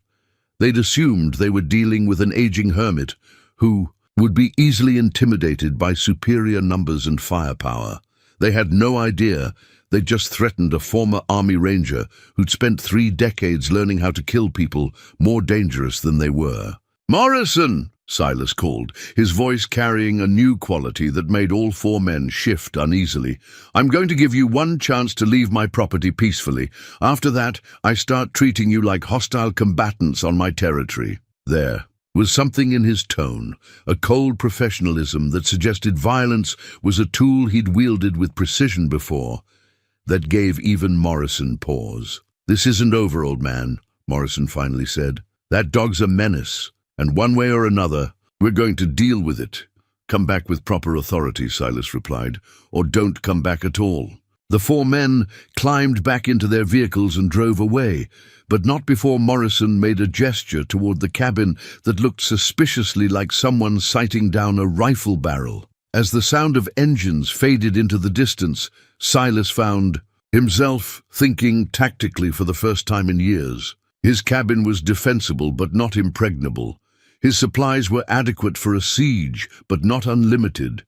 They'd assumed they were dealing with an aging hermit who would be easily intimidated by superior numbers and firepower. They had no idea they'd just threatened a former army ranger who'd spent 3 decades learning how to kill people more dangerous than they were. "Morrison!" Silas called, his voice carrying a new quality that made all 4 men shift uneasily. "I'm going to give you one chance to leave my property peacefully. After that, I start treating you like hostile combatants on my territory." There was something in his tone, a cold professionalism that suggested violence was a tool he'd wielded with precision before, that gave even Morrison pause. "This isn't over, old man," Morrison finally said. "That dog's a menace. And one way or another, we're going to deal with it. Come back with proper authority," Silas replied, "or don't come back at all." The 4 men climbed back into their vehicles and drove away, but not before Morrison made a gesture toward the cabin that looked suspiciously like someone sighting down a rifle barrel. As the sound of engines faded into the distance, Silas found himself thinking tactically for the first time in years. His cabin was defensible but not impregnable. His supplies were adequate for a siege, but not unlimited.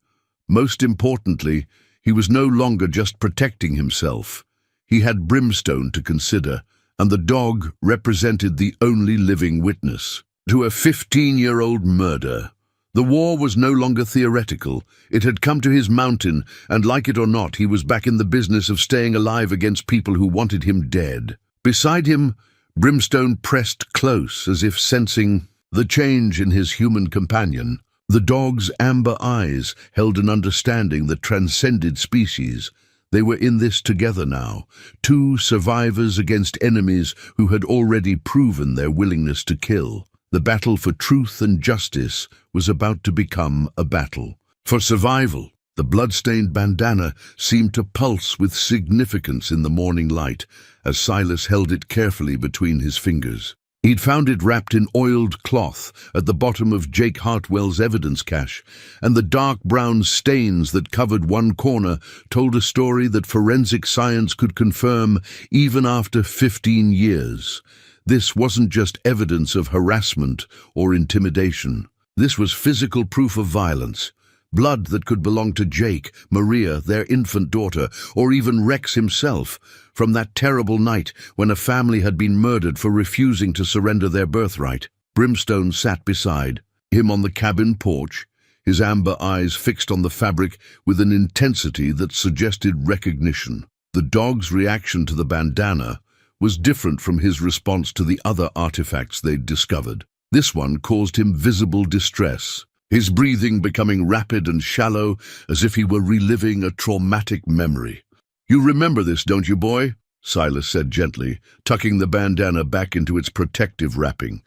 Most importantly, he was no longer just protecting himself. He had Brimstone to consider, and the dog represented the only living witness to a 15-year-old murder. The war was no longer theoretical. It had come to his mountain, and like it or not, he was back in the business of staying alive against people who wanted him dead. Beside him, Brimstone pressed close, as if sensing the change in his human companion. The dog's amber eyes held an understanding that transcended species. They were in this together now, 2 survivors against enemies who had already proven their willingness to kill. The battle for truth and justice was about to become a battle for survival. The blood-stained bandana seemed to pulse with significance in the morning light as Silas held it carefully between his fingers. He'd found it wrapped in oiled cloth at the bottom of Jake Hartwell's evidence cache, and the dark brown stains that covered one corner told a story that forensic science could confirm even after 15 years. This wasn't just evidence of harassment or intimidation. This was physical proof of violence. Blood that could belong to Jake, Maria, their infant daughter, or even Rex himself, from that terrible night when a family had been murdered for refusing to surrender their birthright. Brimstone sat beside him on the cabin porch, his amber eyes fixed on the fabric with an intensity that suggested recognition. The dog's reaction to the bandana was different from his response to the other artifacts they'd discovered. This one caused him visible distress, his breathing becoming rapid and shallow as if he were reliving a traumatic memory. "You remember this, don't you, boy?" Silas said gently, tucking the bandana back into its protective wrapping.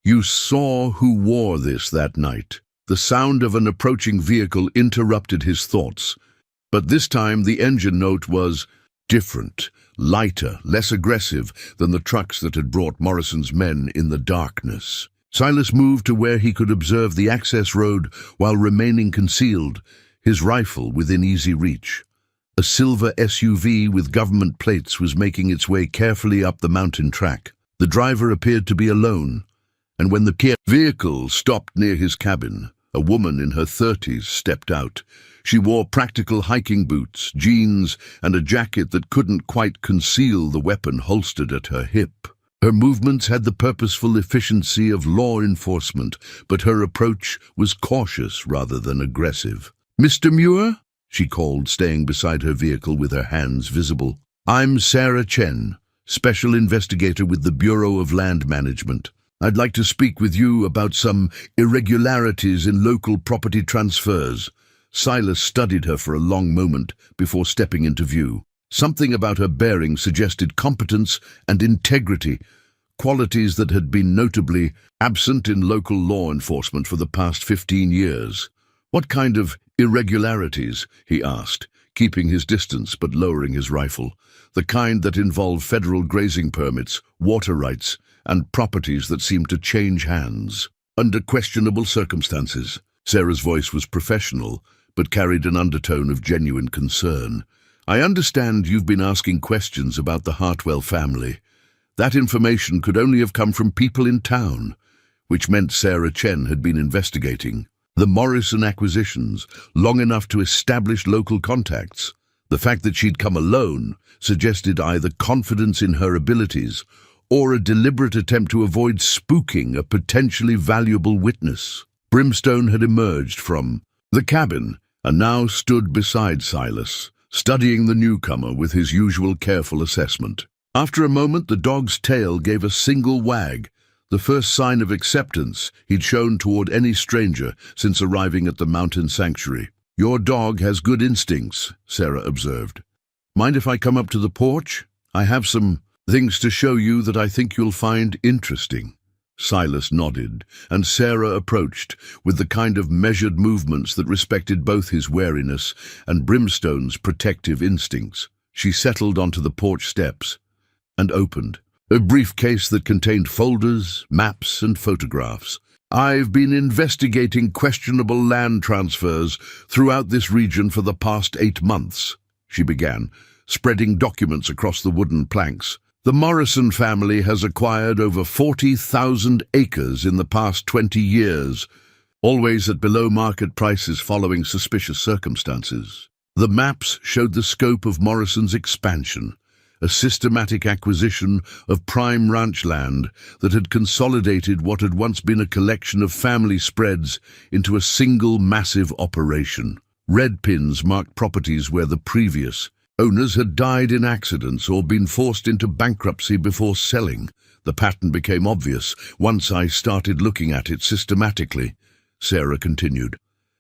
"You saw who wore this that night." The sound of an approaching vehicle interrupted his thoughts, but this time the engine note was different, lighter, less aggressive than the trucks that had brought Morrison's men in the darkness. Silas moved to where he could observe the access road while remaining concealed, his rifle within easy reach. A silver SUV with government plates was making its way carefully up the mountain track. The driver appeared to be alone, and when the vehicle stopped near his cabin, a woman in her 30s stepped out. She wore practical hiking boots, jeans, and a jacket that couldn't quite conceal the weapon holstered at her hip. Her movements had the purposeful efficiency of law enforcement, but her approach was cautious rather than aggressive. "Mr. Muir?" she called, staying beside her vehicle with her hands visible. "I'm Sarah Chen, Special Investigator with the Bureau of Land Management. I'd like to speak with you about some irregularities in local property transfers." Silas studied her for a long moment before stepping into view. Something about her bearing suggested competence and integrity, qualities that had been notably absent in local law enforcement for the past 15 years. "What kind of irregularities?" he asked, keeping his distance but lowering his rifle. "The kind that involve federal grazing permits, water rights, and properties that seem to change hands." under questionable circumstances. Sarah's voice was professional, but carried an undertone of genuine concern. I understand you've been asking questions about the Hartwell family. That information could only have come from people in town, which meant Sarah Chen had been investigating the Morrison acquisitions long enough to establish local contacts. The fact that she'd come alone suggested either confidence in her abilities or a deliberate attempt to avoid spooking a potentially valuable witness. Brimstone had emerged from the cabin and now stood beside Silas, studying the newcomer with his usual careful assessment. After a moment, the dog's tail gave a single wag, the first sign of acceptance he'd shown toward any stranger since arriving at the mountain sanctuary. "Your dog has good instincts," Sarah observed. "Mind if I come up to the porch? I have some things to show you that I think you'll find interesting." Silas nodded, and Sarah approached with the kind of measured movements that respected both his wariness and Brimstone's protective instincts. She settled onto the porch steps and opened a briefcase that contained folders, maps, and photographs. "I've been investigating questionable land transfers throughout this region for the past 8 months, she began, spreading documents across the wooden planks. "The Morrison family has acquired over 40,000 acres in the past 20 years, always at below-market prices following suspicious circumstances." The maps showed the scope of Morrison's expansion, a systematic acquisition of prime ranch land that had consolidated what had once been a collection of family spreads into a single massive operation. Red pins marked properties where the previous owners had died in accidents or been forced into bankruptcy before selling. "The pattern became obvious once I started looking at it systematically," Sarah continued.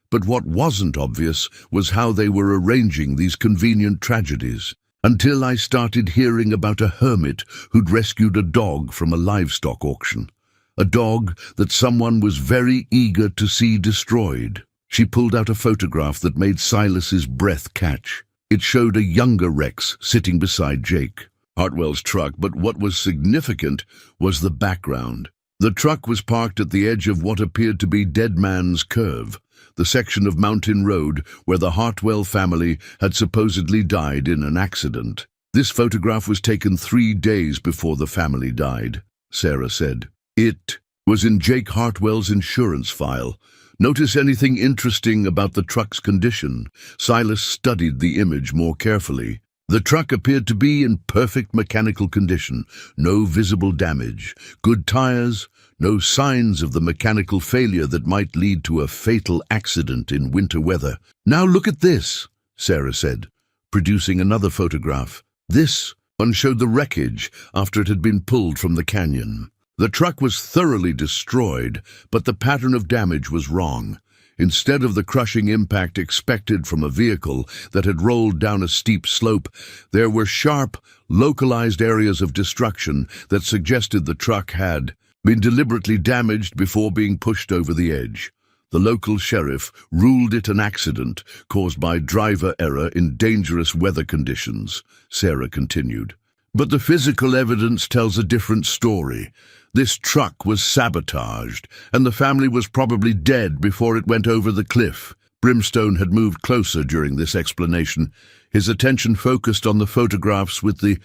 "But what wasn't obvious was how they were arranging these convenient tragedies. Until I started hearing about a hermit who'd rescued a dog from a livestock auction. A dog that someone was very eager to see destroyed." She pulled out a photograph that made Silas's breath catch. It showed a younger Rex sitting beside Jake, Hartwell's truck, but what was significant was the background. The truck was parked at the edge of what appeared to be Dead Man's Curve, the section of mountain road where the Hartwell family had supposedly died in an accident. "This photograph was taken 3 days before the family died," Sarah said. "It was in Jake Hartwell's insurance file. Notice anything interesting about the truck's condition?" Silas studied the image more carefully. The truck appeared to be in perfect mechanical condition, no visible damage, good tires, no signs of the mechanical failure that might lead to a fatal accident in winter weather. "Now look at this," Sarah said, producing another photograph. This one showed the wreckage after it had been pulled from the canyon. The truck was thoroughly destroyed, but the pattern of damage was wrong. Instead of the crushing impact expected from a vehicle that had rolled down a steep slope, there were sharp, localized areas of destruction that suggested the truck had been deliberately damaged before being pushed over the edge. The local sheriff ruled it an accident caused by driver error in dangerous weather conditions, Sarah continued. But the physical evidence tells a different story. This truck was sabotaged, and the family was probably dead before it went over the cliff. Brimstone had moved closer during this explanation, his attention focused on the photographs with the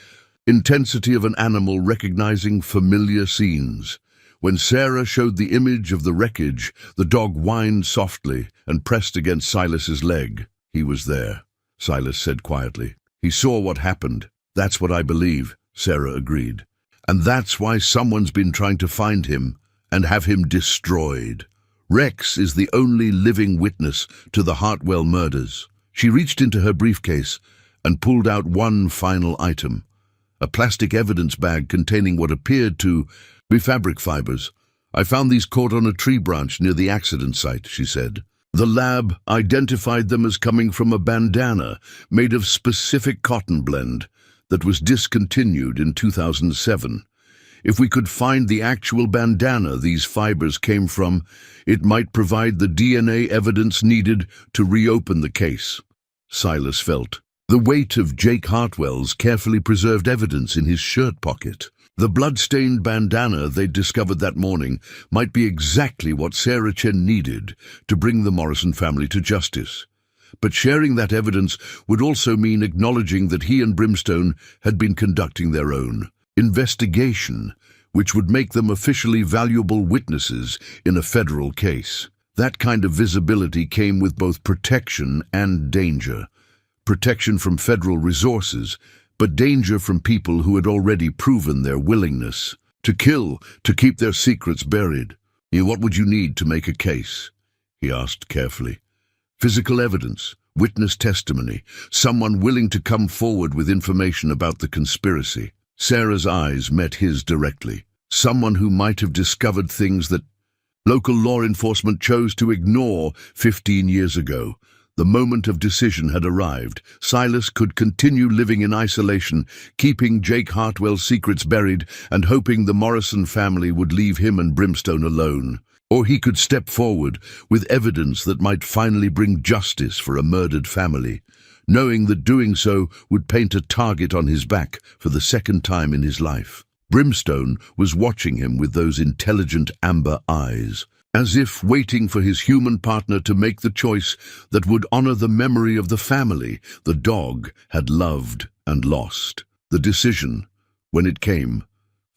intensity of an animal recognizing familiar scenes. When Sarah showed the image of the wreckage, the dog whined softly and pressed against Silas's leg. "He was there," Silas said quietly. "He saw what happened. That's what I believe," Sarah agreed. "And that's why someone's been trying to find him and have him destroyed. Rex is the only living witness to the Hartwell murders." She reached into her briefcase and pulled out one final item, a plastic evidence bag containing what appeared to be fabric fibers. "I found these caught on a tree branch near the accident site," she said. "The lab identified them as coming from a bandana made of specific cotton blend that was discontinued in 2007. If we could find the actual bandana these fibers came from, it might provide the DNA evidence needed to reopen the case." Silas felt the weight of Jake Hartwell's carefully preserved evidence in his shirt pocket. The blood-stained bandana they'd discovered that morning might be exactly what Sarah Chen needed to bring the Morrison family to justice. But sharing that evidence would also mean acknowledging that he and Brimstone had been conducting their own investigation, which would make them officially valuable witnesses in a federal case. That kind of visibility came with both protection and danger. Protection from federal resources, but danger from people who had already proven their willingness to kill, to keep their secrets buried. What would you need to make a case? He asked carefully. Physical evidence, witness testimony, someone willing to come forward with information about the conspiracy. Sarah's eyes met his directly. Someone who might have discovered things that local law enforcement chose to ignore 15 years ago. The moment of decision had arrived. Silas could continue living in isolation, keeping Jake Hartwell's secrets buried and hoping the Morrison family would leave him and Brimstone alone. Or he could step forward with evidence that might finally bring justice for a murdered family, knowing that doing so would paint a target on his back for the second time in his life. Brimstone was watching him with those intelligent amber eyes, as if waiting for his human partner to make the choice that would honor the memory of the family the dog had loved and lost. The decision, when it came,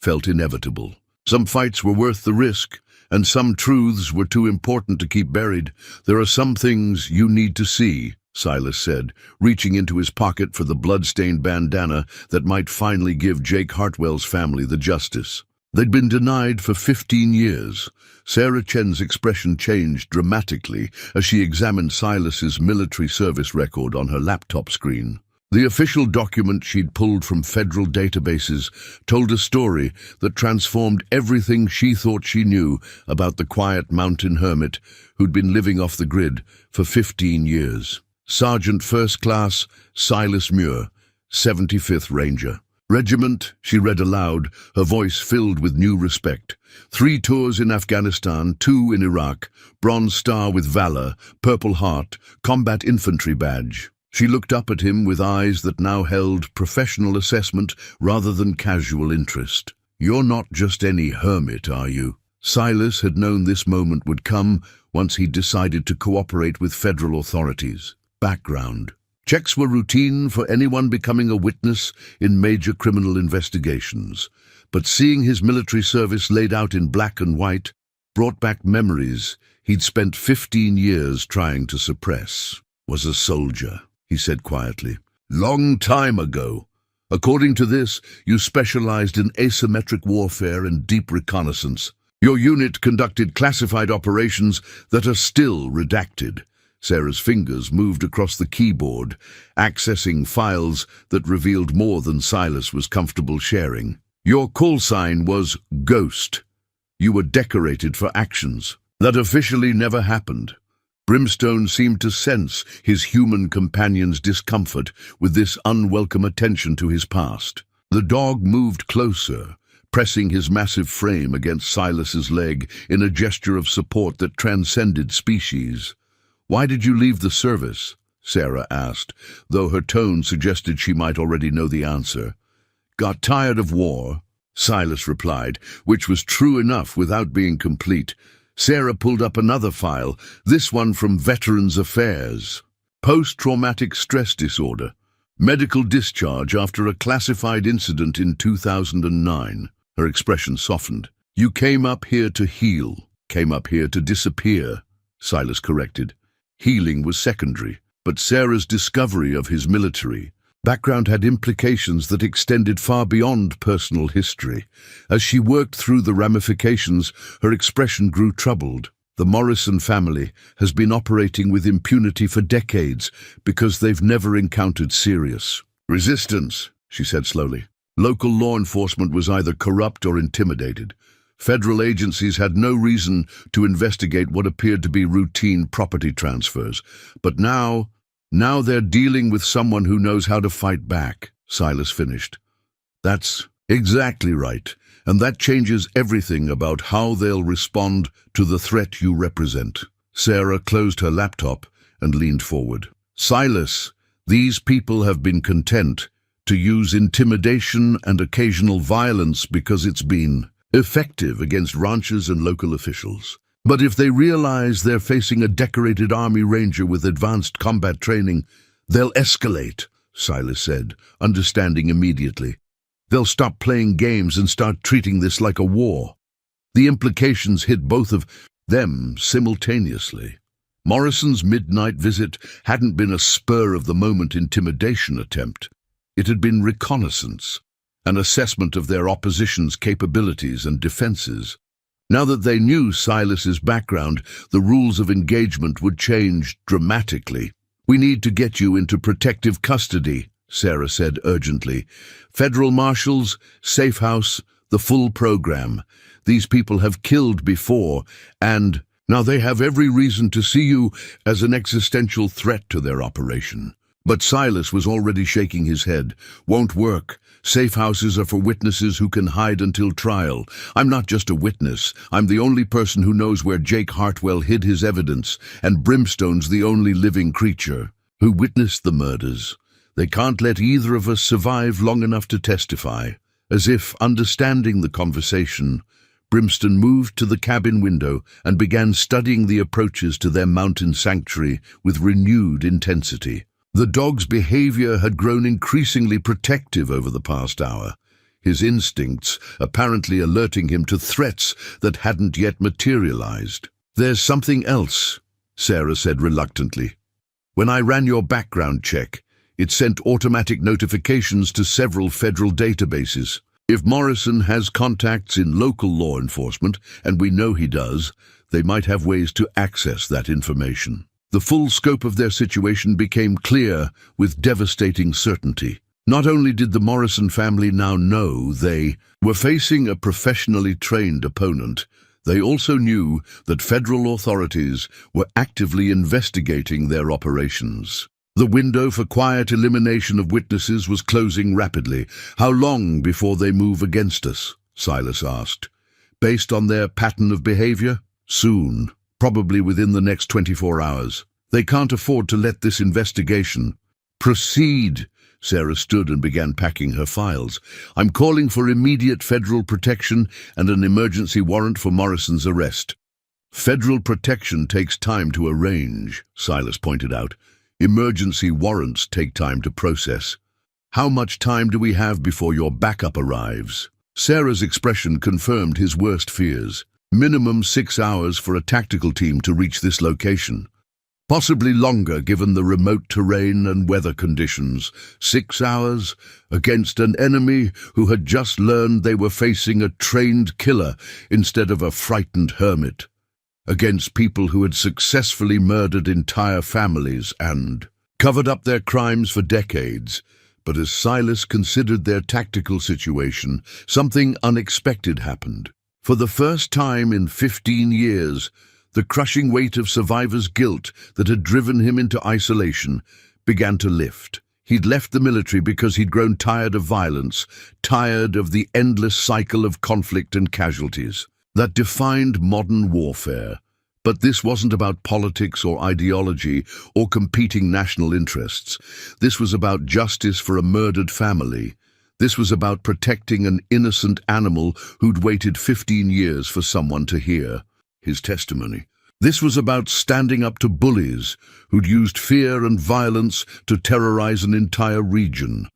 felt inevitable. Some fights were worth the risk, and some truths were too important to keep buried. There are some things you need to see, Silas said, reaching into his pocket for the blood-stained bandana that might finally give Jake Hartwell's family the justice they'd been denied for 15 years. Sarah Chen's expression changed dramatically as she examined Silas's military service record on her laptop screen. The official document she'd pulled from federal databases told a story that transformed everything she thought she knew about the quiet mountain hermit who'd been living off the grid for 15 years. Sergeant First Class Silas Muir, 75th Ranger. Regiment, she read aloud, her voice filled with new respect. 3 tours in Afghanistan, 2 in Iraq, Bronze Star with Valor, Purple Heart, Combat Infantry Badge. She looked up at him with eyes that now held professional assessment rather than casual interest. You're not just any hermit, are you? Silas had known this moment would come once he'd decided to cooperate with federal authorities. Background. Checks were routine for anyone becoming a witness in major criminal investigations, but seeing his military service laid out in black and white brought back memories he'd spent 15 years trying to suppress. Was a soldier, he said quietly. Long time ago. According to this, you specialized in asymmetric warfare and deep reconnaissance. Your unit conducted classified operations that are still redacted. Sarah's fingers moved across the keyboard, accessing files that revealed more than Silas was comfortable sharing. Your call sign was Ghost. You were decorated for actions that officially never happened. Brimstone seemed to sense his human companion's discomfort with this unwelcome attention to his past. The dog moved closer, pressing his massive frame against Silas's leg in a gesture of support that transcended species. Why did you leave the service? Sarah asked, though her tone suggested she might already know the answer. Got tired of war, Silas replied, which was true enough without being complete. Sarah pulled up another file, this one from Veterans Affairs. Post-traumatic stress disorder. Medical discharge after a classified incident in 2009. Her expression softened. You came up here to heal, came up here to disappear, Silas corrected. Healing was secondary, but Sarah's discovery of his military background had implications that extended far beyond personal history. As she worked through the ramifications, her expression grew troubled. The Morrison family has been operating with impunity for decades because they've never encountered serious resistance, she said slowly. Local law enforcement was either corrupt or intimidated. Federal agencies had no reason to investigate what appeared to be routine property transfers. But now they're dealing with someone who knows how to fight back, Silas finished. That's exactly right, and that changes everything about how they'll respond to the threat you represent. Sarah closed her laptop and leaned forward. Silas, these people have been content to use intimidation and occasional violence because it's been effective against ranchers and local officials. But if they realize they're facing a decorated army ranger with advanced combat training, they'll escalate, Silas said, understanding immediately. They'll stop playing games and start treating this like a war. The implications hit both of them simultaneously. Morrison's midnight visit hadn't been a spur-of-the-moment intimidation attempt. It had been reconnaissance, an assessment of their opposition's capabilities and defenses. Now that they knew Silas's background, the rules of engagement would change dramatically. "We need to get you into protective custody," Sarah said urgently. "Federal marshals, safe house, the full program. These people have killed before, and now they have every reason to see you as an existential threat to their operation." But Silas was already shaking his head. "Won't work. Safe houses are for witnesses who can hide until trial. I'm not just a witness. I'm the only person who knows where Jake Hartwell hid his evidence, and Brimstone's the only living creature who witnessed the murders. They can't let either of us survive long enough to testify." As if understanding the conversation, Brimstone moved to the cabin window and began studying the approaches to their mountain sanctuary with renewed intensity. The dog's behavior had grown increasingly protective over the past hour, his instincts apparently alerting him to threats that hadn't yet materialized. "There's something else," Sarah said reluctantly. "When I ran your background check, it sent automatic notifications to several federal databases. If Morrison has contacts in local law enforcement, and we know he does, they might have ways to access that information." The full scope of their situation became clear with devastating certainty. Not only did the Morrison family now know they were facing a professionally trained opponent, they also knew that federal authorities were actively investigating their operations. The window for quiet elimination of witnesses was closing rapidly. "How long before they move against us?" Silas asked. "Based on their pattern of behavior? Soon. Probably within the next 24 hours. They can't afford to let this investigation proceed." Sarah stood and began packing her files. "I'm calling for immediate federal protection and an emergency warrant for Morrison's arrest." "Federal protection takes time to arrange," Silas pointed out. "Emergency warrants take time to process. How much time do we have before your backup arrives?" Sarah's expression confirmed his worst fears. "Minimum 6 hours for a tactical team to reach this location. Possibly longer given the remote terrain and weather conditions. 6 hours against an enemy who had just learned they were facing a trained killer instead of a frightened hermit. Against people who had successfully murdered entire families and covered up their crimes for decades. But as Silas considered their tactical situation, something unexpected happened. For the first time in 15 years, the crushing weight of survivor's guilt that had driven him into isolation began to lift. He'd left the military because he'd grown tired of violence, tired of the endless cycle of conflict and casualties that defined modern warfare. But this wasn't about politics or ideology or competing national interests. This was about justice for a murdered family. This was about protecting an innocent animal who'd waited 15 years for someone to hear his testimony. This was about standing up to bullies who'd used fear and violence to terrorize an entire region.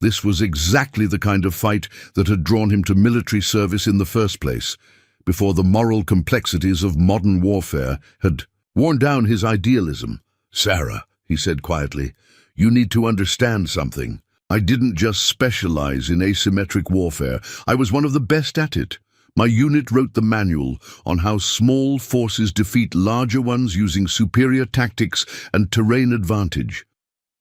This was exactly the kind of fight that had drawn him to military service in the first place, before the moral complexities of modern warfare had worn down his idealism. "Sarah," he said quietly, "you need to understand something. I didn't just specialize in asymmetric warfare. I was one of the best at it. My unit wrote the manual on how small forces defeat larger ones using superior tactics and terrain advantage."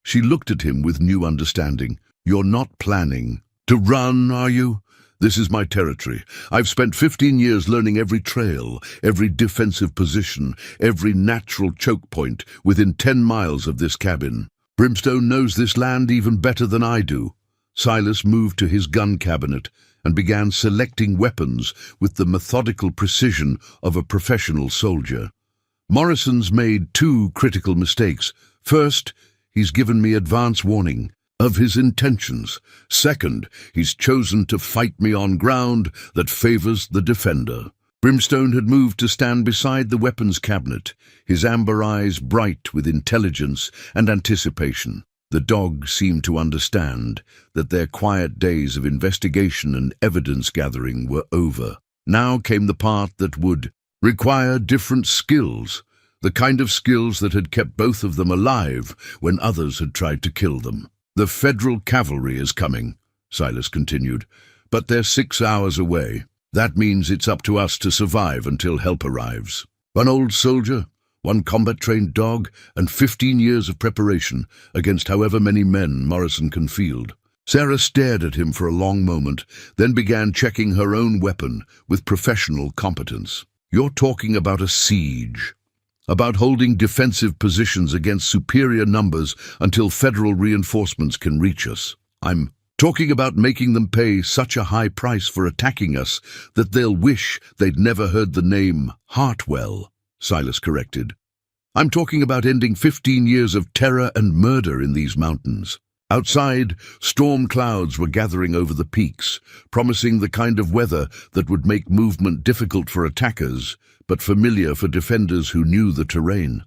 She looked at him with new understanding. "You're not planning to run, are you? This is my territory. I've spent 15 years learning every trail, every defensive position, every natural choke point within 10 miles of this cabin. Brimstone knows this land even better than I do." Silas moved to his gun cabinet and began selecting weapons with the methodical precision of a professional soldier. "Morrison's made 2 critical mistakes. First, he's given me advance warning. of his intentions. Second, he's chosen to fight me on ground that favors the defender. Brimstone had moved to stand beside the weapons cabinet, his amber eyes bright with intelligence and anticipation. The dog seemed to understand that their quiet days of investigation and evidence-gathering were over. Now came the part that would require different skills, the kind of skills that had kept both of them alive when others had tried to kill them. "The Federal cavalry is coming," Silas continued, "but they're 6 hours away. That means it's up to us to survive until help arrives. One old soldier, one combat-trained dog, and 15 years of preparation against however many men Morrison can field." Sarah stared at him for a long moment, then began checking her own weapon with professional competence. "You're talking about a siege, about holding defensive positions against superior numbers until Federal reinforcements can reach us. I'm talking about making them pay such a high price for attacking us that they'll wish they'd never heard the name Hartwell," Silas corrected. "I'm talking about ending 15 years of terror and murder in these mountains." Outside, storm clouds were gathering over the peaks, promising the kind of weather that would make movement difficult for attackers, but familiar for defenders who knew the terrain.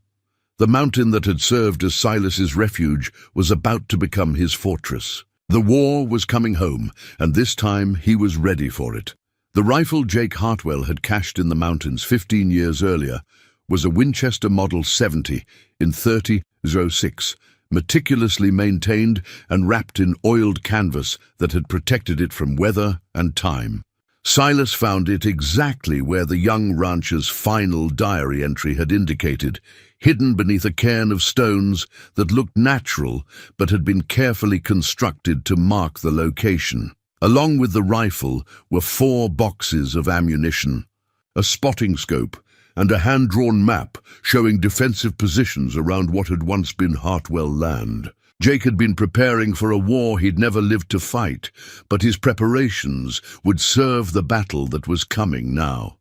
The mountain that had served as Silas's refuge was about to become his fortress. The war was coming home, and this time he was ready for it. The rifle Jake Hartwell had cached in the mountains 15 years earlier was a Winchester Model 70 in 30-06, meticulously maintained and wrapped in oiled canvas that had protected it from weather and time. Silas found it exactly where the young rancher's final diary entry had indicated, hidden beneath a cairn of stones that looked natural but had been carefully constructed to mark the location. Along with the rifle were 4 boxes of ammunition, a spotting scope, and a hand-drawn map showing defensive positions around what had once been Hartwell land. Jake had been preparing for a war he'd never lived to fight, but his preparations would serve the battle that was coming now.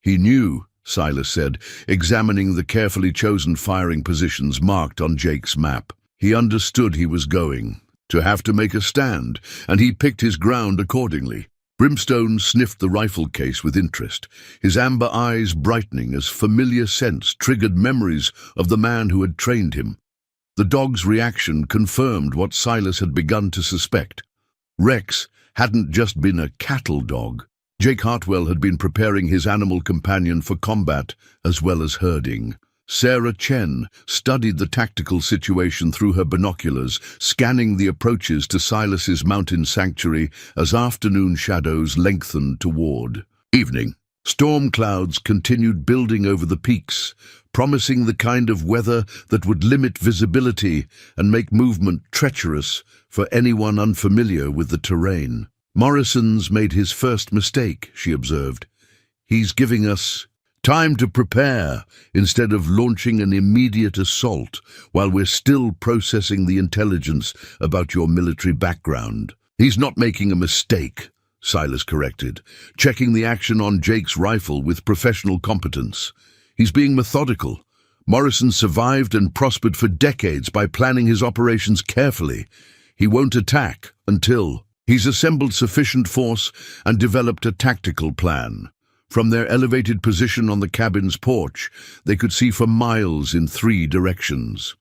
"He knew," Silas said, examining the carefully chosen firing positions marked on Jake's map. "He understood he was going to have to make a stand, and he picked his ground accordingly." Brimstone sniffed the rifle case with interest, his amber eyes brightening as familiar scents triggered memories of the man who had trained him. The dog's reaction confirmed what Silas had begun to suspect. Rex hadn't just been a cattle dog. Jake Hartwell had been preparing his animal companion for combat as well as herding. Sarah Chen studied the tactical situation through her binoculars, scanning the approaches to Silas's mountain sanctuary as afternoon shadows lengthened toward evening. Storm clouds continued building over the peaks, promising the kind of weather that would limit visibility and make movement treacherous for anyone unfamiliar with the terrain. "Morrison's made his first mistake," she observed. "He's giving us time to prepare instead of launching an immediate assault while we're still processing the intelligence about your military background." "He's not making a mistake," Silas corrected, checking the action on Jake's rifle with professional competence. "He's being methodical. Morrison survived and prospered for decades by planning his operations carefully. He won't attack until he's assembled sufficient force and developed a tactical plan." From their elevated position on the cabin's porch, they could see for miles in 3 directions.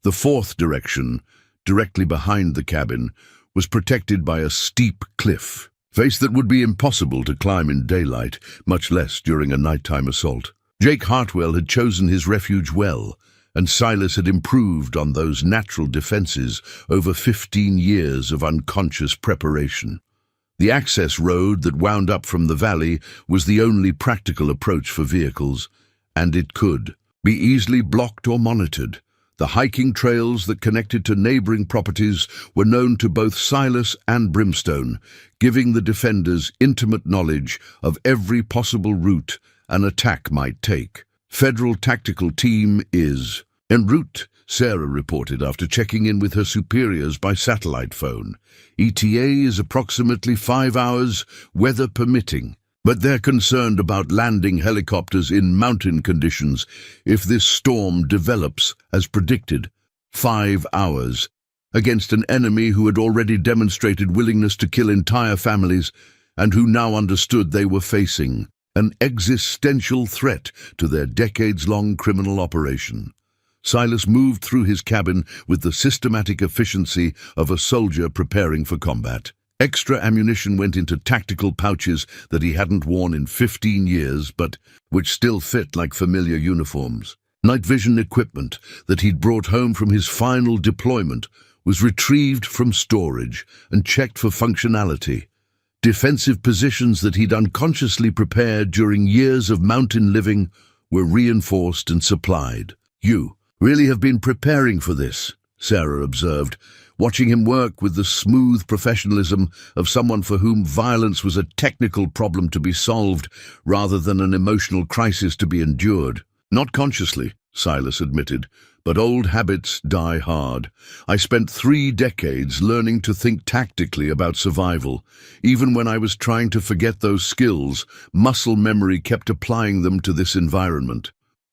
The 4th direction, directly behind the cabin, was protected by a steep cliff, face that would be impossible to climb in daylight, much less during a nighttime assault. Jake Hartwell had chosen his refuge well, and Silas had improved on those natural defenses over 15 years of unconscious preparation. The access road that wound up from the valley was the only practical approach for vehicles, and it could be easily blocked or monitored. The hiking trails that connected to neighboring properties were known to both Silas and Brimstone, giving the defenders intimate knowledge of every possible route an attack might take. "Federal Tactical Team is en route," Sarah reported after checking in with her superiors by satellite phone. "ETA is approximately 5 hours, weather permitting. But they're concerned about landing helicopters in mountain conditions if this storm develops as predicted." 5 hours. against an enemy who had already demonstrated willingness to kill entire families and who now understood they were facing an existential threat to their decades-long criminal operation. Silas moved through his cabin with the systematic efficiency of a soldier preparing for combat. Extra ammunition went into tactical pouches that he hadn't worn in 15 years, but which still fit like familiar uniforms. Night vision equipment that he'd brought home from his final deployment was retrieved from storage and checked for functionality. Defensive positions that he'd unconsciously prepared during years of mountain living were reinforced and supplied. "You really have been preparing for this," Sarah observed, watching him work with the smooth professionalism of someone for whom violence was a technical problem to be solved rather than an emotional crisis to be endured. "Not consciously," Silas admitted, "but old habits die hard. I spent 3 decades learning to think tactically about survival. Even when I was trying to forget those skills, muscle memory kept applying them to this environment."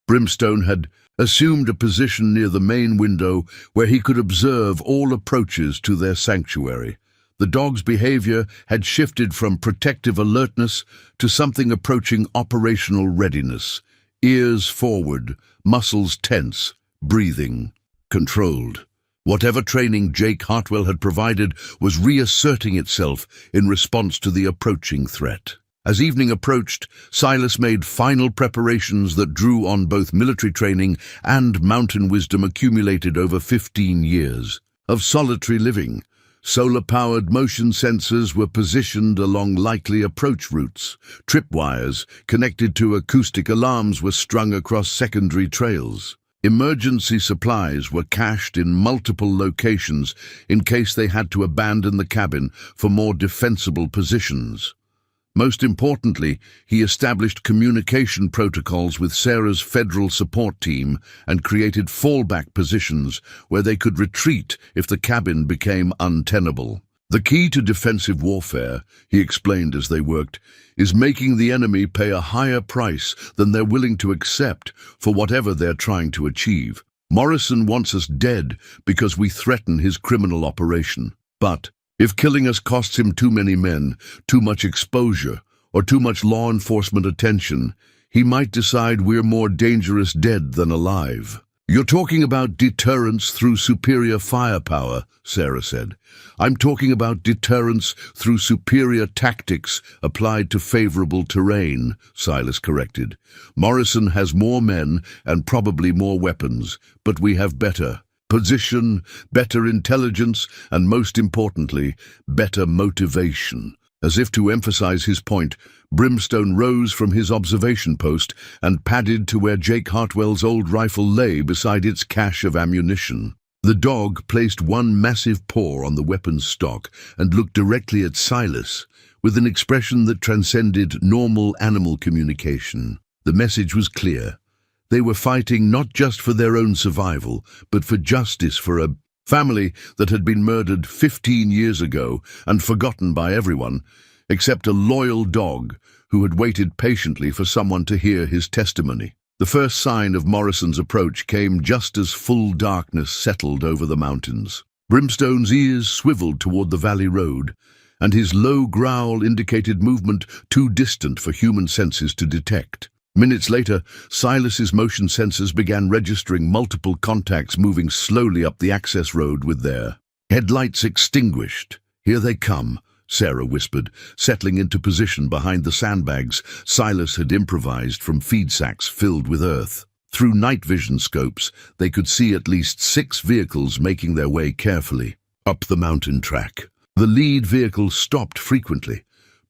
Brimstone had assumed a position near the main window where he could observe all approaches to their sanctuary. The dog's behavior had shifted from protective alertness to something approaching operational readiness. Ears forward, muscles tense, breathing controlled. Whatever training Jake Hartwell had provided was reasserting itself in response to the approaching threat. As evening approached, Silas made final preparations that drew on both military training and mountain wisdom accumulated over 15 years of solitary living. Solar-powered motion sensors were positioned along likely approach routes. Tripwires connected to acoustic alarms were strung across secondary trails. Emergency supplies were cached in multiple locations in case they had to abandon the cabin for more defensible positions. Most importantly, he established communication protocols with Sarah's federal support team and created fallback positions where they could retreat if the cabin became untenable. "The key to defensive warfare," he explained as they worked, "is making the enemy pay a higher price than they're willing to accept for whatever they're trying to achieve. Morrison wants us dead because we threaten his criminal operation. But if killing us costs him too many men, too much exposure, or too much law enforcement attention, he might decide we're more dangerous dead than alive." "You're talking about deterrence through superior firepower," Sarah said. "I'm talking about deterrence through superior tactics applied to favorable terrain," Silas corrected. "Morrison has more men and probably more weapons, but we have better position, better intelligence, and most importantly, better motivation." As if to emphasize his point, Brimstone rose from his observation post and padded to where Jake Hartwell's old rifle lay beside its cache of ammunition. The dog placed one massive paw on the weapon's stock and looked directly at Silas, with an expression that transcended normal animal communication. The message was clear. They were fighting not just for their own survival, but for justice for a family that had been murdered 15 years ago and forgotten by everyone, except a loyal dog who had waited patiently for someone to hear his testimony. The first sign of Morrison's approach came just as full darkness settled over the mountains. Brimstone's ears swiveled toward the valley road, and his low growl indicated movement too distant for human senses to detect. Minutes later, Silas's motion sensors began registering multiple contacts moving slowly up the access road with their headlights extinguished. "Here they come," Sarah whispered, settling into position behind the sandbags Silas had improvised from feed sacks filled with earth. Through night vision scopes, they could see at least 6 vehicles making their way carefully up the mountain track. The lead vehicle stopped frequently,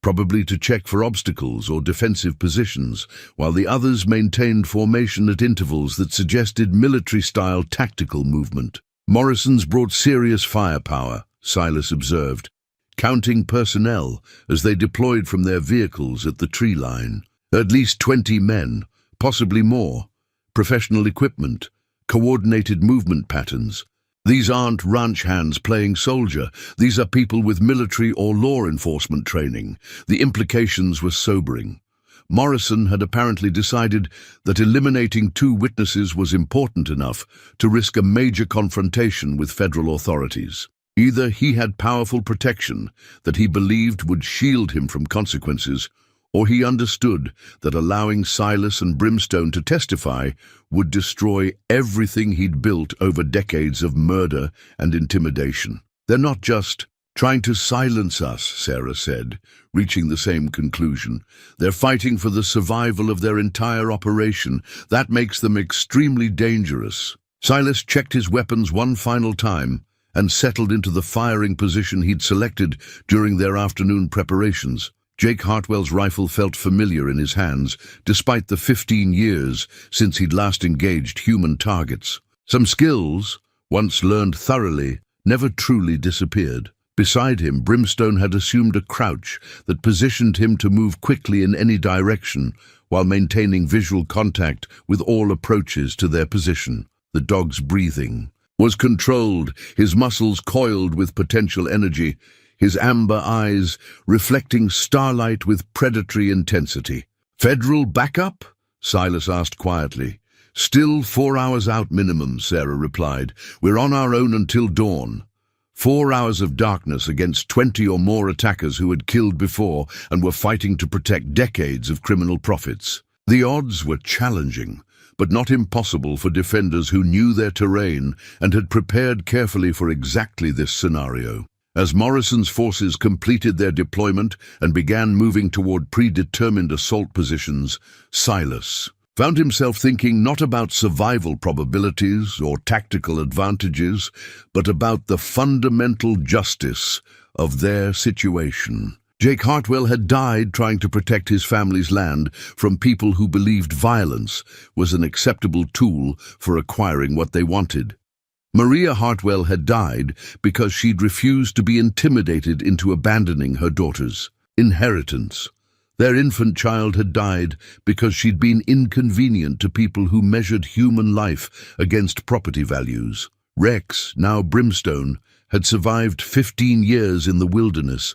probably to check for obstacles or defensive positions, while the others maintained formation at intervals that suggested military-style tactical movement. "Morrison's brought serious firepower," Silas observed, counting personnel as they deployed from their vehicles at the tree line. At least 20 men, possibly more. Professional equipment, coordinated movement patterns. These aren't ranch hands playing soldier. These are people with military or law enforcement training. The implications were sobering. Morrison had apparently decided that eliminating 2 witnesses was important enough to risk a major confrontation with federal authorities. Either he had powerful protection that he believed would shield him from consequences, or he understood that allowing Silas and Brimstone to testify would destroy everything he'd built over decades of murder and intimidation. "They're not just trying to silence us," Sarah said, reaching the same conclusion. "They're fighting for the survival of their entire operation. That makes them extremely dangerous." Silas checked his weapons one final time and settled into the firing position he'd selected during their afternoon preparations. Jake Hartwell's rifle felt familiar in his hands, despite the 15 years since he'd last engaged human targets. Some skills, once learned thoroughly, never truly disappeared. Beside him, Brimstone had assumed a crouch that positioned him to move quickly in any direction while maintaining visual contact with all approaches to their position. The dog's breathing was controlled, his muscles coiled with potential energy, his amber eyes reflecting starlight with predatory intensity. "Federal backup?" Silas asked quietly. "Still 4 hours out minimum," Sarah replied. "We're on our own until dawn." 4 hours of darkness against 20 or more attackers who had killed before and were fighting to protect decades of criminal profits. The odds were challenging, but not impossible for defenders who knew their terrain and had prepared carefully for exactly this scenario. As Morrison's forces completed their deployment and began moving toward predetermined assault positions, Silas found himself thinking not about survival probabilities or tactical advantages, but about the fundamental justice of their situation. Jake Hartwell had died trying to protect his family's land from people who believed violence was an acceptable tool for acquiring what they wanted. Maria Hartwell had died because she'd refused to be intimidated into abandoning her daughter's inheritance. Their infant child had died because she'd been inconvenient to people who measured human life against property values. Rex, now Brimstone, had survived 15 years in the wilderness,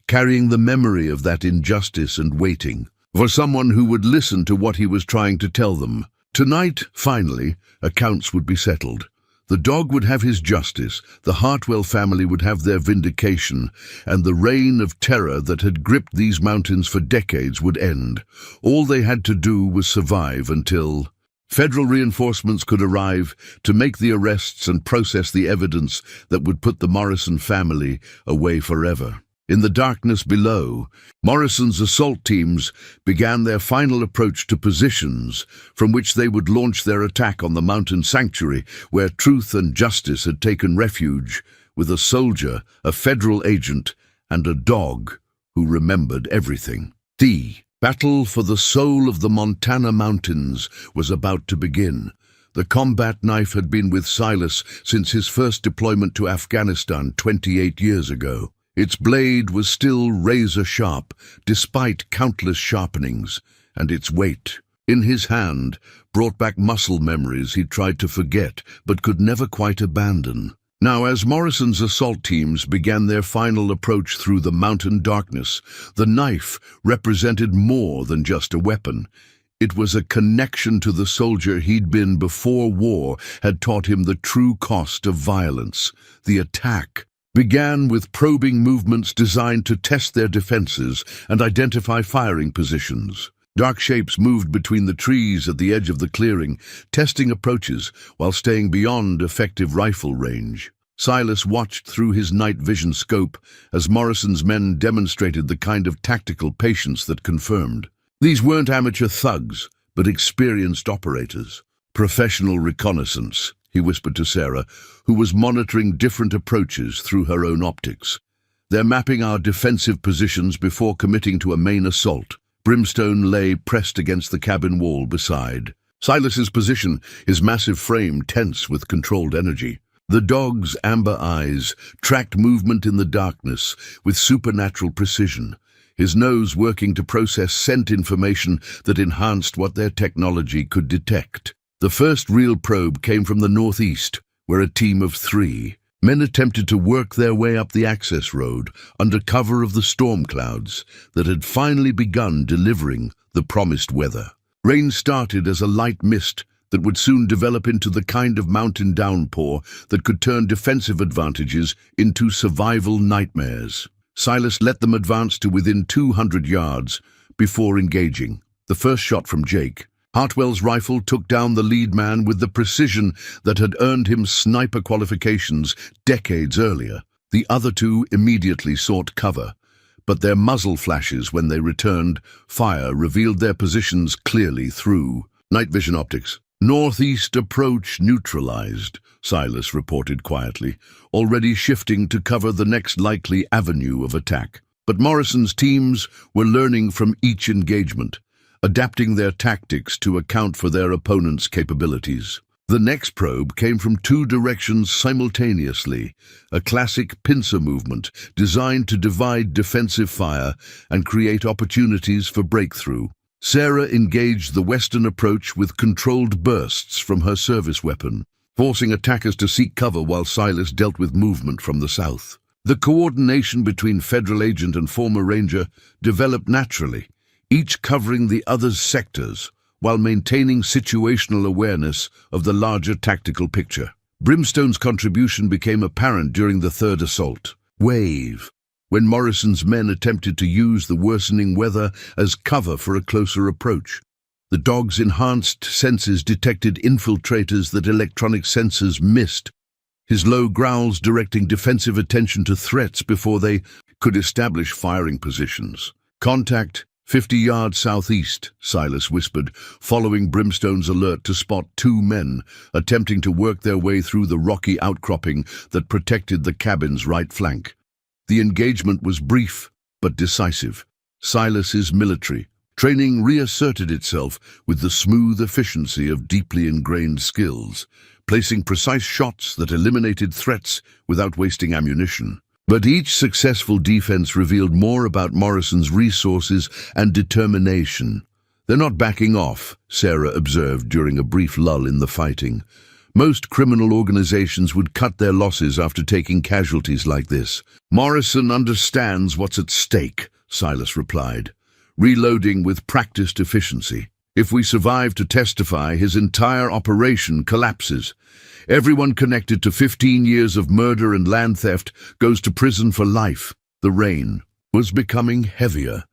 carrying the memory of that injustice and waiting for someone who would listen to what he was trying to tell them. Tonight, finally, accounts would be settled. The dog would have his justice, the Hartwell family would have their vindication, and the reign of terror that had gripped these mountains for decades would end. All they had to do was survive until federal reinforcements could arrive to make the arrests and process the evidence that would put the Morrison family away forever. In the darkness below, Morrison's assault teams began their final approach to positions from which they would launch their attack on the mountain sanctuary where truth and justice had taken refuge, with a soldier, a federal agent, and a dog who remembered everything. The battle for the soul of the Montana mountains was about to begin. The combat knife had been with Silas since his first deployment to Afghanistan 28 years ago. Its blade was still razor-sharp, despite countless sharpenings, and its weight, in his hand, brought back muscle memories he'd tried to forget but could never quite abandon. Now, as Morrison's assault teams began their final approach through the mountain darkness, the knife represented more than just a weapon. It was a connection to the soldier he'd been before war had taught him the true cost of violence. The attack began with probing movements designed to test their defenses and identify firing positions. Dark shapes moved between the trees at the edge of the clearing, testing approaches while staying beyond effective rifle range. Silas watched through his night vision scope as Morrison's men demonstrated the kind of tactical patience that confirmed. These weren't amateur thugs, but experienced operators. "Professional reconnaissance," he whispered to Sarah, who was monitoring different approaches through her own optics. "They're mapping our defensive positions before committing to a main assault." Brimstone lay pressed against the cabin wall beside Silas's position, his massive frame tense with controlled energy. The dog's amber eyes tracked movement in the darkness with supernatural precision, his nose working to process scent information that enhanced what their technology could detect. The first real probe came from the northeast, where a team of 3, Men attempted to work their way up the access road under cover of the storm clouds that had finally begun delivering the promised weather. Rain started as a light mist that would soon develop into the kind of mountain downpour that could turn defensive advantages into survival nightmares. Silas let them advance to within 200 yards before engaging. The first shot from Jake, Hartwell's rifle, took down the lead man with the precision that had earned him sniper qualifications decades earlier. The other two immediately sought cover, but their muzzle flashes when they returned fire revealed their positions clearly through night vision optics. Northeast approach neutralized, Silas reported quietly, already shifting to cover the next likely avenue of attack. But Morrison's teams were learning from each engagement, adapting their tactics to account for their opponent's capabilities. The next probe came from two directions simultaneously, a classic pincer movement designed to divide defensive fire and create opportunities for breakthrough. Sarah engaged the western approach with controlled bursts from her service weapon, forcing attackers to seek cover while Silas dealt with movement from the south. The coordination between federal agent and former ranger developed naturally, each covering the other's sectors, while maintaining situational awareness of the larger tactical picture. Brimstone's contribution became apparent during the third assault wave, when Morrison's men attempted to use the worsening weather as cover for a closer approach. The dog's enhanced senses detected infiltrators that electronic sensors missed, his low growls directing defensive attention to threats before they could establish firing positions. "Contact 50 yards southeast," Silas whispered, following Brimstone's alert to spot two men attempting to work their way through the rocky outcropping that protected the cabin's right flank. The engagement was brief but decisive. Silas's military training reasserted itself with the smooth efficiency of deeply ingrained skills, placing precise shots that eliminated threats without wasting ammunition. But each successful defense revealed more about Morrison's resources and determination. "They're not backing off," Sarah observed during a brief lull in the fighting. "Most criminal organizations would cut their losses after taking casualties like this." "Morrison understands what's at stake," Silas replied, reloading with practiced efficiency. "If we survive to testify, his entire operation collapses. Everyone connected to 15 years of murder and land theft goes to prison for life." The rain was becoming heavier,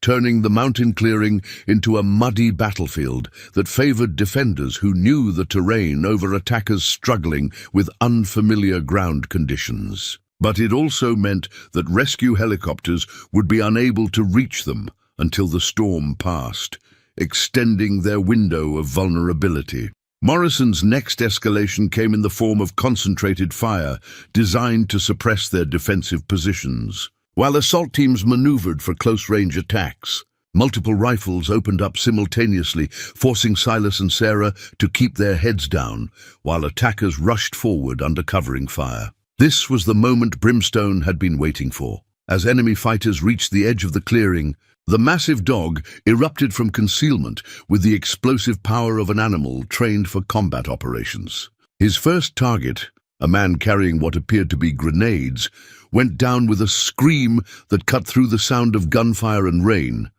turning the mountain clearing into a muddy battlefield that favored defenders who knew the terrain over attackers struggling with unfamiliar ground conditions. But it also meant that rescue helicopters would be unable to reach them until the storm passed, extending their window of vulnerability. Morrison's next escalation came in the form of concentrated fire designed to suppress their defensive positions. While assault teams maneuvered for close-range attacks, multiple rifles opened up simultaneously, forcing Silas and Sarah to keep their heads down, while attackers rushed forward under covering fire. This was the moment Brimstone had been waiting for. As enemy fighters reached the edge of the clearing, the massive dog erupted from concealment with the explosive power of an animal trained for combat operations. His first target, a man carrying what appeared to be grenades, went down with a scream that cut through the sound of gunfire and rain.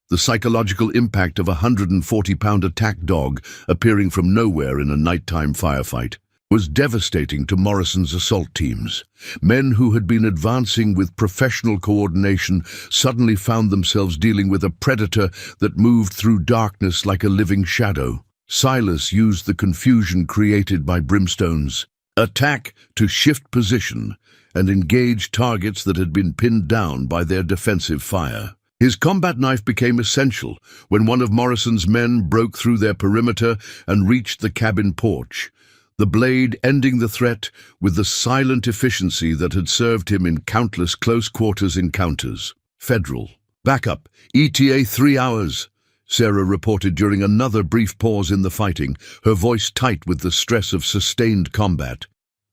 The psychological impact of a 140-pound attack dog appearing from nowhere in a nighttime firefight was devastating to Morrison's assault teams. Men who had been advancing with professional coordination suddenly found themselves dealing with a predator that moved through darkness like a living shadow. Silas used the confusion created by Brimstone's attack to shift position and engage targets that had been pinned down by their defensive fire. His combat knife became essential when one of Morrison's men broke through their perimeter and reached the cabin porch, the blade ending the threat with the silent efficiency that had served him in countless close-quarters encounters. "Federal. Backup. ETA 3 hours," Sarah reported during another brief pause in the fighting, her voice tight with the stress of sustained combat.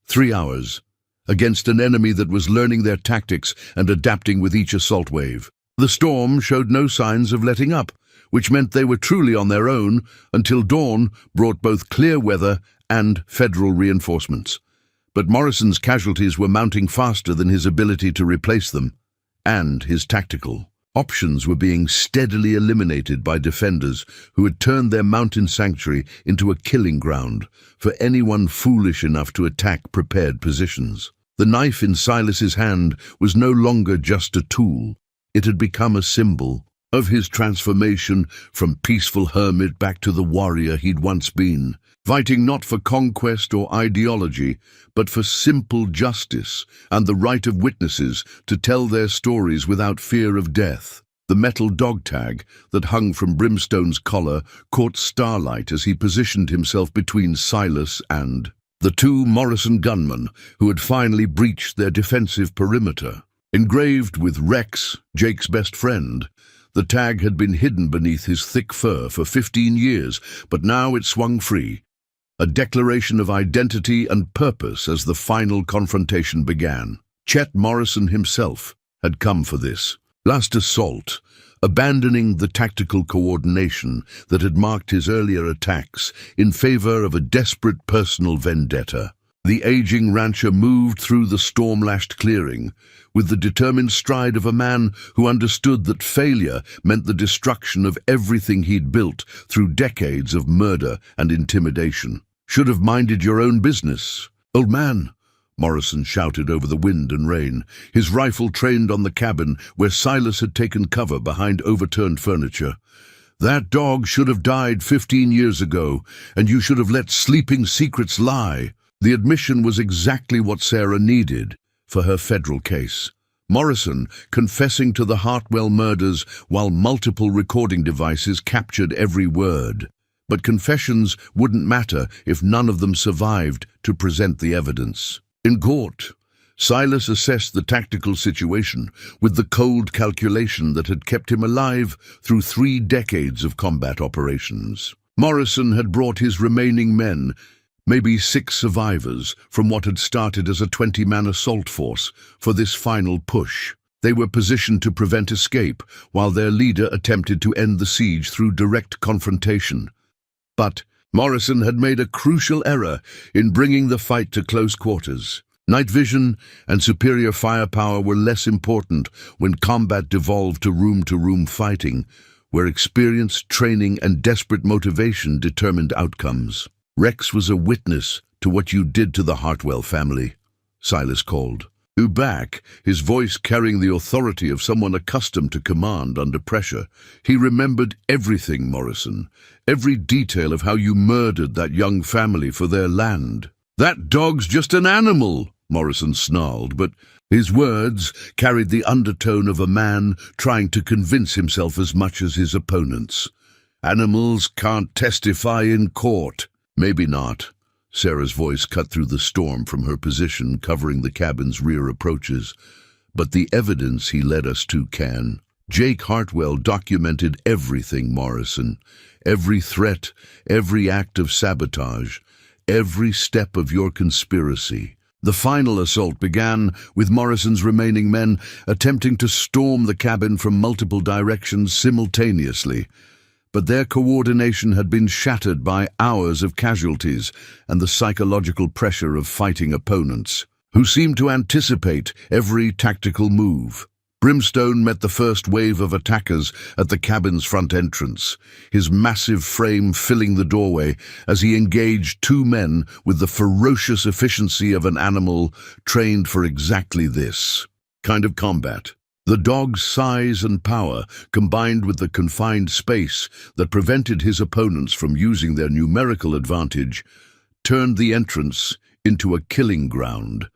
3 hours. Against an enemy that was learning their tactics and adapting with each assault wave. The storm showed no signs of letting up, which meant they were truly on their own until dawn brought both clear weather and federal reinforcements. But Morrison's casualties were mounting faster than his ability to replace them, and his tactical options were being steadily eliminated by defenders who had turned their mountain sanctuary into a killing ground for anyone foolish enough to attack prepared positions. The knife in Silas's hand was no longer just a tool. It had become a symbol of his transformation from peaceful hermit back to the warrior he'd once been, fighting not for conquest or ideology, but for simple justice and the right of witnesses to tell their stories without fear of death. The metal dog tag that hung from Brimstone's collar caught starlight as he positioned himself between Silas and the two Morrison gunmen who had finally breached their defensive perimeter. Engraved with Rex, Jake's best friend, the tag had been hidden beneath his thick fur for 15 years, but now it swung free, a declaration of identity and purpose as the final confrontation began. Chet Morrison himself had come for this last assault, abandoning the tactical coordination that had marked his earlier attacks in favor of a desperate personal vendetta. The aging rancher moved through the storm-lashed clearing with the determined stride of a man who understood that failure meant the destruction of everything he'd built through decades of murder and intimidation. "Should have minded your own business, old man," Morrison shouted over the wind and rain, his rifle trained on the cabin where Silas had taken cover behind overturned furniture. "That dog should have died 15 years ago, and you should have let sleeping secrets lie." The admission was exactly what Sarah needed for her federal case. Morrison confessing to the Hartwell murders while multiple recording devices captured every word. But confessions wouldn't matter if none of them survived to present the evidence. In court, Silas assessed the tactical situation with the cold calculation that had kept him alive through 3 decades of combat operations. Morrison had brought his remaining men, maybe 6 survivors, from what had started as a 20-man assault force for this final push. They were positioned to prevent escape while their leader attempted to end the siege through direct confrontation. But Morrison had made a crucial error in bringing the fight to close quarters. Night vision and superior firepower were less important when combat devolved to room-to-room fighting, where experience, training, and desperate motivation determined outcomes. "Rex was a witness to what you did to the Hartwell family," Silas called. Back, his voice carrying the authority of someone accustomed to command under pressure. He remembered everything, Morrison, every detail of how you murdered that young family for their land. "That dog's just an animal," Morrison snarled, but his words carried the undertone of a man trying to convince himself as much as his opponents. "Animals can't testify in court." "Maybe not." Sarah's voice cut through the storm from her position covering the cabin's rear approaches. "But the evidence he led us to can." Jake Hartwell documented everything, Morrison. Every threat, every act of sabotage, every step of your conspiracy. The final assault began with Morrison's remaining men attempting to storm the cabin from multiple directions simultaneously. But their coordination had been shattered by hours of casualties and the psychological pressure of fighting opponents, who seemed to anticipate every tactical move. Brimstone met the first wave of attackers at the cabin's front entrance, his massive frame filling the doorway as he engaged 2 men with the ferocious efficiency of an animal trained for exactly this kind of combat. The dog's size and power, combined with the confined space that prevented his opponents from using their numerical advantage, turned the entrance into a killing ground.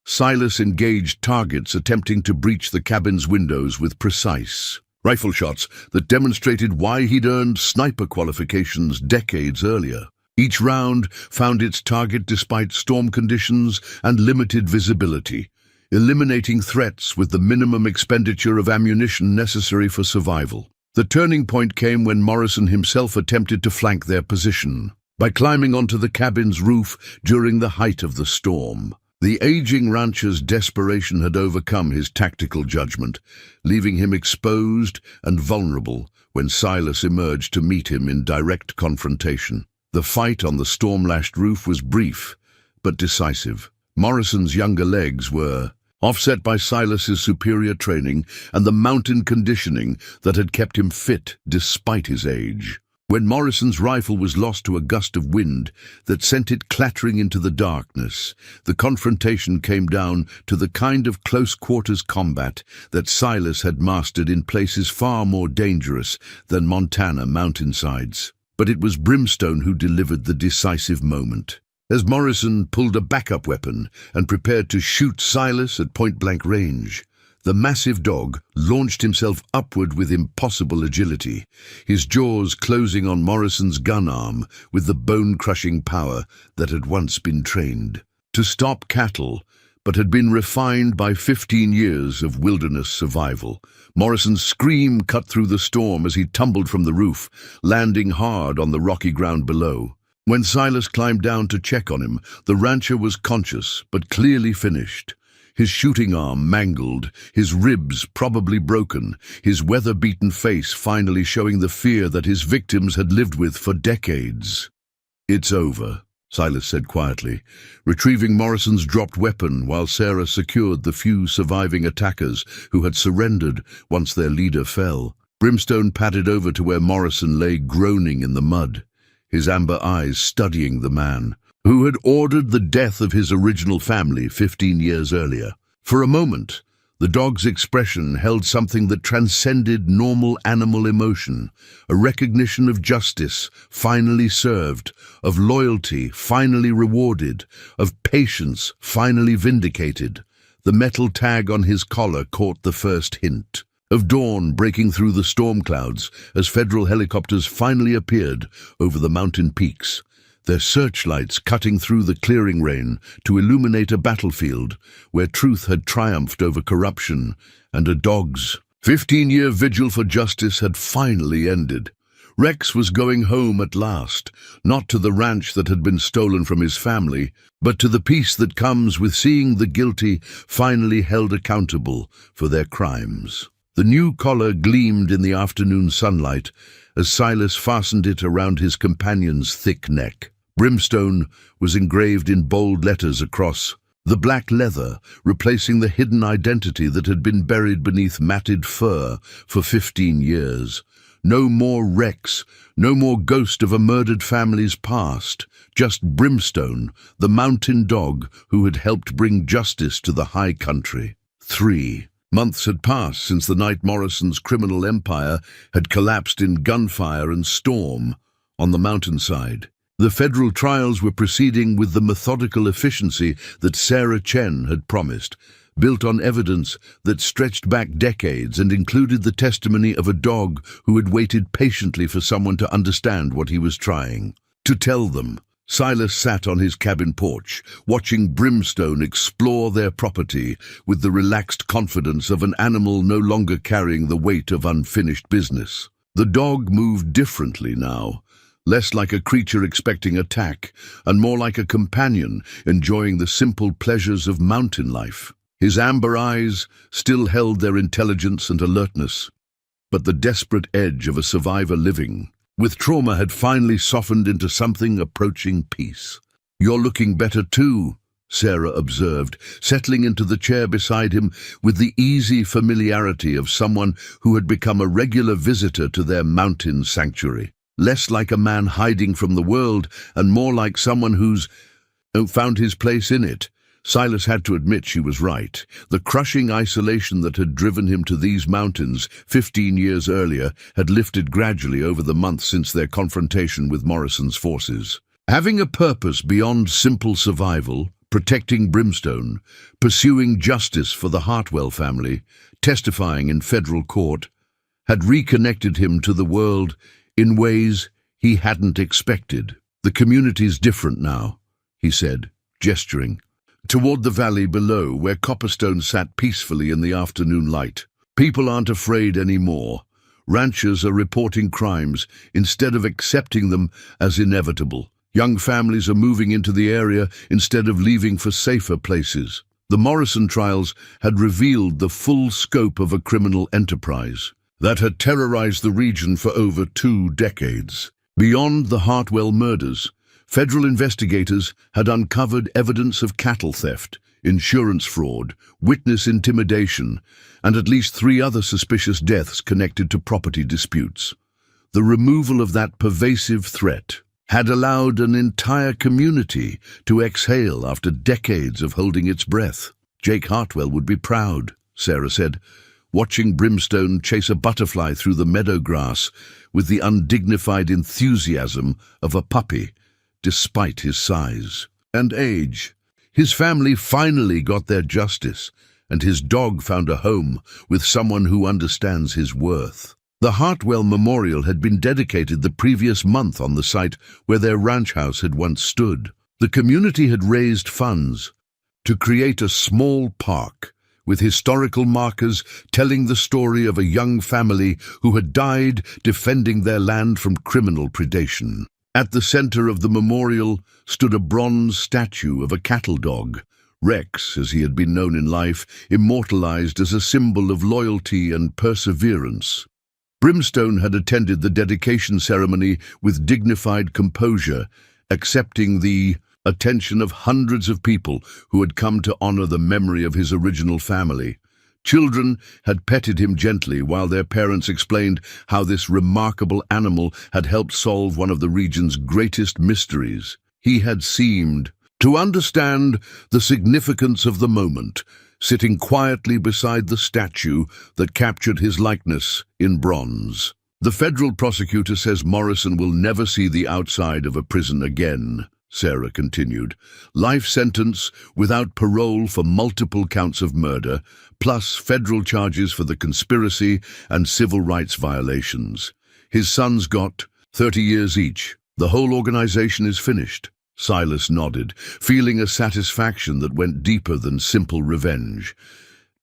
Silas engaged targets attempting to breach the cabin's windows with precise rifle shots that demonstrated why he'd earned sniper qualifications decades earlier. Each round found its target despite storm conditions and limited visibility, eliminating threats with the minimum expenditure of ammunition necessary for survival. The turning point came when Morrison himself attempted to flank their position by climbing onto the cabin's roof during the height of the storm. The aging rancher's desperation had overcome his tactical judgment, leaving him exposed and vulnerable when Silas emerged to meet him in direct confrontation. The fight on the storm-lashed roof was brief, but decisive. Morrison's younger legs were offset by Silas's superior training and the mountain conditioning that had kept him fit despite his age. When Morrison's rifle was lost to a gust of wind that sent it clattering into the darkness, the confrontation came down to the kind of close-quarters combat that Silas had mastered in places far more dangerous than Montana mountainsides. But it was Brimstone who delivered the decisive moment. As Morrison pulled a backup weapon and prepared to shoot Silas at point-blank range, the massive dog launched himself upward with impossible agility, his jaws closing on Morrison's gun arm with the bone-crushing power that had once been trained to stop cattle, but had been refined by 15 years of wilderness survival. Morrison's scream cut through the storm as he tumbled from the roof, landing hard on the rocky ground below. When Silas climbed down to check on him, the rancher was conscious but clearly finished. His shooting arm mangled, his ribs probably broken, his weather-beaten face finally showing the fear that his victims had lived with for decades. "It's over," Silas said quietly, retrieving Morrison's dropped weapon while Sarah secured the few surviving attackers who had surrendered once their leader fell. Brimstone padded over to where Morrison lay groaning in the mud, his amber eyes studying the man who had ordered the death of his original family 15 years earlier. For a moment, the dog's expression held something that transcended normal animal emotion, a recognition of justice finally served, of loyalty finally rewarded, of patience finally vindicated. The metal tag on his collar caught the first hint of dawn breaking through the storm clouds as federal helicopters finally appeared over the mountain peaks, their searchlights cutting through the clearing rain to illuminate a battlefield where truth had triumphed over corruption, and a dog's 15-year vigil for justice had finally ended. Rex was going home at last, not to the ranch that had been stolen from his family, but to the peace that comes with seeing the guilty finally held accountable for their crimes. The new collar gleamed in the afternoon sunlight as Silas fastened it around his companion's thick neck. Brimstone was engraved in bold letters across the black leather, replacing the hidden identity that had been buried beneath matted fur for 15 years. No more Rex, no more ghost of a murdered family's past, just Brimstone, the mountain dog who had helped bring justice to the high country. 3 months had passed since the night Morrison's criminal empire had collapsed in gunfire and storm on the mountainside. The federal trials were proceeding with the methodical efficiency that Sarah Chen had promised, built on evidence that stretched back decades and included the testimony of a dog who had waited patiently for someone to understand what he was trying to tell them. Silas sat on his cabin porch, watching Brimstone explore their property with the relaxed confidence of an animal no longer carrying the weight of unfinished business. The dog moved differently now, less like a creature expecting attack, and more like a companion enjoying the simple pleasures of mountain life. His amber eyes still held their intelligence and alertness, but the desperate edge of a survivor living with trauma had finally softened into something approaching peace. "You're looking better too," Sarah observed, settling into the chair beside him with the easy familiarity of someone who had become a regular visitor to their mountain sanctuary. Less like a man hiding from the world and more like someone who's found his place in it. Silas had to admit she was right. The crushing isolation that had driven him to these mountains 15 years earlier had lifted gradually over the months since their confrontation with Morrison's forces. Having a purpose beyond simple survival, protecting Brimstone, pursuing justice for the Hartwell family, testifying in federal court, had reconnected him to the world in ways he hadn't expected. "The community's different now," he said, gesturing toward the valley below where Copperstone sat peacefully in the afternoon light. "People aren't afraid anymore. Ranchers are reporting crimes instead of accepting them as inevitable. Young families are moving into the area instead of leaving for safer places." The Morrison trials had revealed the full scope of a criminal enterprise that had terrorized the region for over 2 decades. Beyond the Hartwell murders, Federal investigators had uncovered evidence of cattle theft, insurance fraud, witness intimidation, and at least 3 other suspicious deaths connected to property disputes. The removal of that pervasive threat had allowed an entire community to exhale after decades of holding its breath. Jake Hartwell would be proud, Sarah said, watching Brimstone chase a butterfly through the meadow grass with the undignified enthusiasm of a puppy, despite his size and age. His family finally got their justice, and his dog found a home with someone who understands his worth. The Hartwell Memorial had been dedicated the previous month on the site where their ranch house had once stood. The community had raised funds to create a small park with historical markers telling the story of a young family who had died defending their land from criminal predation. At the center of the memorial stood a bronze statue of a cattle dog, Rex, as he had been known in life, immortalized as a symbol of loyalty and perseverance. Brimstone had attended the dedication ceremony with dignified composure, accepting the attention of hundreds of people who had come to honor the memory of his original family. Children had petted him gently while their parents explained how this remarkable animal had helped solve one of the region's greatest mysteries. He had seemed to understand the significance of the moment, sitting quietly beside the statue that captured his likeness in bronze. The federal prosecutor says Morrison will never see the outside of a prison again, Sarah continued. Life sentence without parole for multiple counts of murder, plus federal charges for the conspiracy and civil rights violations. His sons got 30 years each. The whole organization is finished. Silas nodded, feeling a satisfaction that went deeper than simple revenge.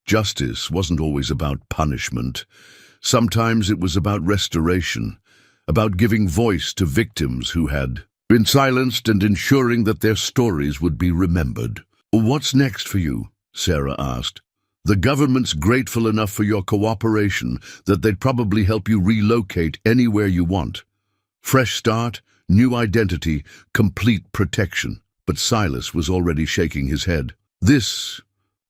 Justice wasn't always about punishment. Sometimes it was about restoration, about giving voice to victims who had been silenced and ensuring that their stories would be remembered. "What's next for you?" Sarah asked. "The government's grateful enough for your cooperation that they'd probably help you relocate anywhere you want. Fresh start, new identity, complete protection." But Silas was already shaking his head. "This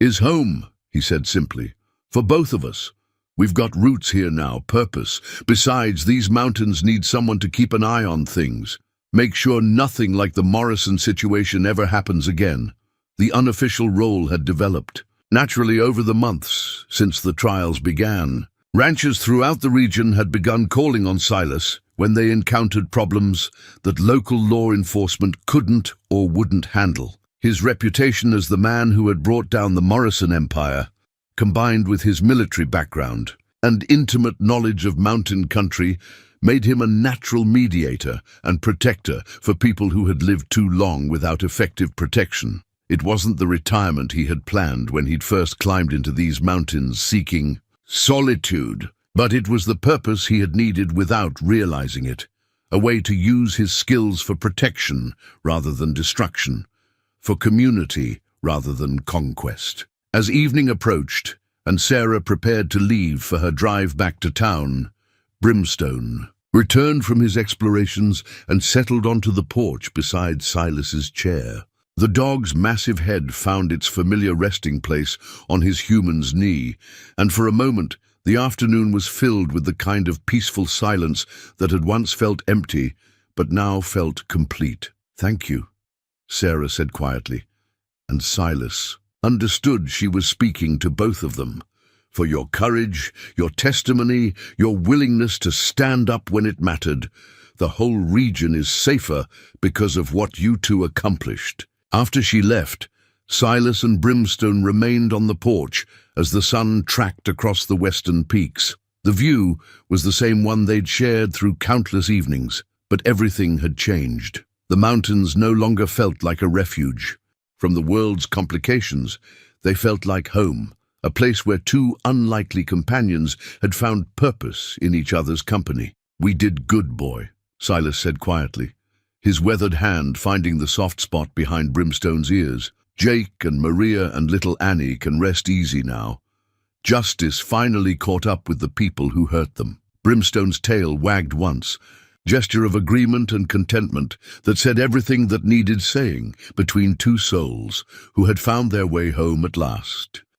is home," he said simply, "for both of us. We've got roots here now, purpose. Besides, these mountains need someone to keep an eye on things. Make sure nothing like the Morrison situation ever happens again." The unofficial role had developed. Naturally, over the months since the trials began, ranchers throughout the region had begun calling on Silas when they encountered problems that local law enforcement couldn't or wouldn't handle. His reputation as the man who had brought down the Morrison Empire, combined with his military background and intimate knowledge of mountain country, made him a natural mediator and protector for people who had lived too long without effective protection. It wasn't the retirement he had planned when he'd first climbed into these mountains seeking solitude, but it was the purpose he had needed without realizing it, a way to use his skills for protection rather than destruction, for community rather than conquest. As evening approached and Sarah prepared to leave for her drive back to town, Brimstone returned from his explorations and settled onto the porch beside Silas's chair. The dog's massive head found its familiar resting place on his human's knee, and for a moment the afternoon was filled with the kind of peaceful silence that had once felt empty, but now felt complete. "Thank you," Sarah said quietly, and Silas understood she was speaking to both of them. "For your courage, your testimony, your willingness to stand up when it mattered. The whole region is safer because of what you two accomplished." After she left, Silas and Brimstone remained on the porch as the sun tracked across the western peaks. The view was the same one they'd shared through countless evenings, but everything had changed. The mountains no longer felt like a refuge. From the world's complications, they felt like home, a place where two unlikely companions had found purpose in each other's company. "We did good, boy," Silas said quietly, his weathered hand finding the soft spot behind Brimstone's ears. "Jake and Maria and little Annie can rest easy now. Justice finally caught up with the people who hurt them." Brimstone's tail wagged once, gesture of agreement and contentment that said everything that needed saying between two souls who had found their way home at last.